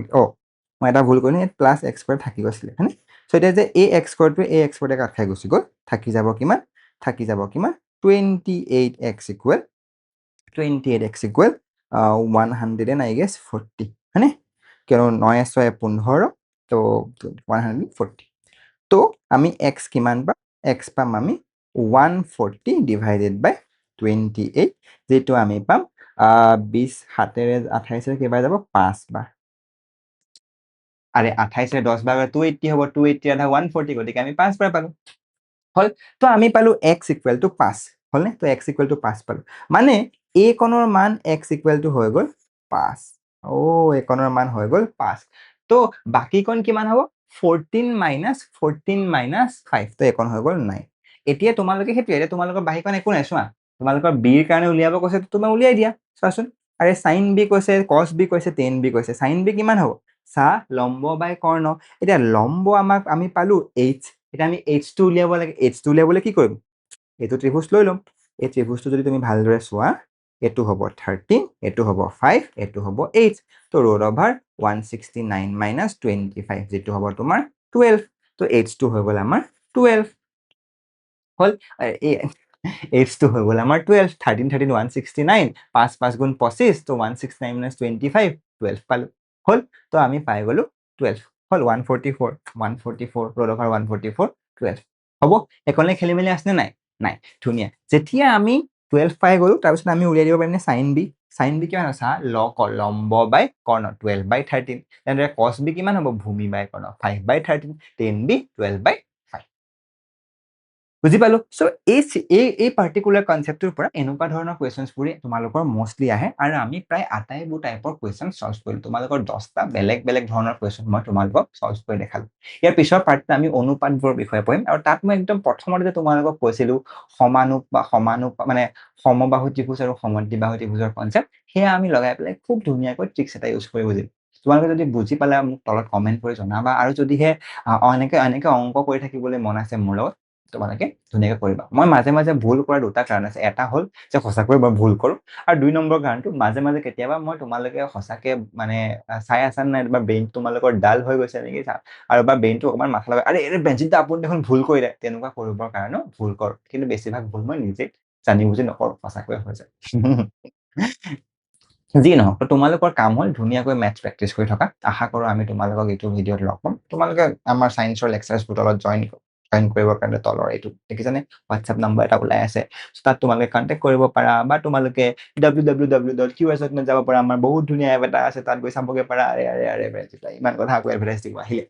মই এটা ভুল কৰিলোঁ, ইয়াত প্লাছ এক্স স্কুৱেৰ থাকি গৈছিলে, হয়নে? চ' এতিয়া যে এই এক্স স্কুৱেৰটোৱে এই এক্স স্কুৱেৰটোৱে কাট খাই গুচি গ'ল, থাকি যাব কিমান, 28x ইকুৱেল 100 আই গেছ 40, হয়নে? কিয়নো 9 6 15, তো 140। তো আমি এক্স কিমান পাম, এক্স পাম আমি 140 ডিভাইডেড বাই 28, যিটো আমি পাম 20 7 28 কেইবাৰ যাব, 5 বাৰ। আৰে 28 10 বাৰ 280 হ'ব, 280 আধা 140, গতিকে আমি 5 বাৰ পালো, হ'ল। তো আমি পালো এক্স ইকুৱেল টু 5, হ'লনে? তো এক্স ইকুৱেল টু 5 পালো, মানে এই কণৰ মান এক্স ইকুৱেল টু হৈ গ'ল 5। এই কণৰ মান হৈ গ'ল 5। তো বাকী কণ কিমান হ'ব, 14 মাইনাছ 5, তো এইকণ হৈ গ'ল 9। এতিয়া তোমালোকে সেইটোৱে, এতিয়া তোমালোকৰ বাকীকণ একো নাই, চোৱা, তোমালোকৰ বিৰ কাৰণে উলিয়াব কৈছে, তুমি উলিয়াই দিয়া, চোৱাচোন। আৰে চাইন বি কৈছে, কচ বি কৈছে, টেন বি কৈছে, চাইন বি কিমান হ'ব, চা লম্ব বাই কৰ্ণ। এতিয়া লম্ব আমাক আমি পালো এইচ, এতিয়া আমি এইচটো উলিয়াব লাগে, এইচটো উলিয়াবলৈ কি কৰিম, এইটো ত্ৰিভুজ লৈ ল'ম। এই ত্ৰিভুজটো যদি তুমি ভালদৰে চোৱা, এইটো হ'ব 13, এইটো হ'ব 5, এইটো হ'ব 8, তো ৰুট অভাৰ 169 মাইনাছ 25, যিটো হ'ব তোমাৰ 12, তো এইচটো হৈ গ'ল আমাৰ 12 হ'ল। এইচটো হৈ গ'ল আমাৰ 12, 13 13 169, 5 5 গুণ 25, তো 169 মাইনাছ 25, 12 পালো, হ'ল। তো আমি পাই গ'লো 12, হ'ল 144 ৰুট অভাৰ 144, 12। হ'ব, একলে খেলি মেলি আছেনে নাই, নাই, ধুনীয়া। যেতিয়া আমি 12 পাই গ'লো, তাৰপিছত আমি উলিয়াই দিব পাৰিম নে চাইন বি, কিমান আছে, লম্ব বাই কৰ্ণ 12/13, তেনেদৰে কচ বি কিমান হ'ব, ভূমি বাই কৰ্ণ 5/13, টেন বি 12/5। বুজি পালো। চ' এই পাৰ্টিকুলাৰ কনচেপ্টটোৰ পৰা এনেকুৱা ধৰণৰ কুৱেশ্যনছবোৰে তোমালোকৰ মষ্টলি আহে আৰু আমি প্ৰায় আটাইবোৰ টাইপৰ কুৱেশ্যন চল্ভ কৰিলো। তোমালোকৰ 10টা বেলেগ বেলেগ ধৰণৰ কুৱেশ্যন মই তোমালোকক চল্ভ কৰি দেখালো। ইয়াৰ পিছৰ পাৰ্টটো আমি অনুপাতবোৰৰ বিষয়ে পঢ়িম আৰু তাত মই একদম প্ৰথমতে যে তোমালোকক কৈছিলো মানে সমবাহু ত্ৰিভুজ আৰু সমদ্বিবাহু ত্ৰিভুজৰ কনচেপ্ট, সেয়া আমি লগাই পেলাই খুব ধুনীয়াকৈ ট্ৰিক্স এটা ইউজ কৰি বুজিম। তোমালোকে যদি বুজি পালে মোক তলত কমেণ্ট কৰি জনাবা আৰু যদিহে এনেকে অংক কৰি থাকিবলৈ মন আছে মোৰ লগত, তোমালোকে ধুনীয়াকে কৰিবা। মই মাজে মাজে ভুল কৰা দুটা কাৰণ আছে। এটা হ'ল যে সঁচাকৈ মই ভুল কৰো, আৰু 2 নম্বৰ কাৰণটো মাজে মাজে কেতিয়াবা মই তোমালোকে সঁচাকে মানে চাই আছা নাই বা ব্ৰেইন তোমালোকৰ ডাল হৈ গৈছে নেকি আৰু বা ব্ৰেইনটো অকমান মাথা লগাই আৰে বেঞ্চিত আপুনি দেখোন ভুল কৰিলে, তেনেকুৱা কৰিবৰ কাৰণেও ভুল কৰো। কিন্তু বেছিভাগ ভুল মই নিজে জানি বুজি নকৰো, সঁচাকৈ হৈ যায়। যি নহওক, তোমালোকৰ কাম হ'ল ধুনীয়াকৈ মেথছ প্ৰেক্টিচ কৰি থকা। আশা কৰো আমি তোমালোকক এইটো ভিডিঅ'ত লগ পাম। তোমালোকে আমাৰ চায়েন্সৰ লেকচাৰ্ছবোৰ তলত জইন কৰিবৰ কাৰণে তলৰ এইটো দেখিছানে হোৱাটছএপ নম্বৰ এটা ওলাই আছে। তাত তোমালোকে কণ্টেক্ট কৰিব পাৰা বা তোমালোকে www.qs.net যাব পাৰা। আমাৰ বহুত ধুনীয়া এপ এটা আছে, তাত গৈ চাবগে পাৰা। আৰে ইমান কথা আকৌ এডভাৰটাইজ দিব আহিলে।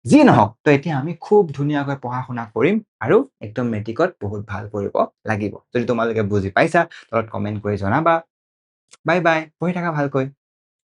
যি নহওক, তো এতিয়া আমি খুব ধুনীয়াকৈ পঢ়া শুনা কৰিম আৰু একদম মেট্ৰিকত বহুত ভাল কৰিব লাগিব। যদি তোমালোকে বুজি পাইছা তলত কমেণ্ট কৰি জনাবা। বাই বাই, পঢ়ি থাকা ভালকৈ।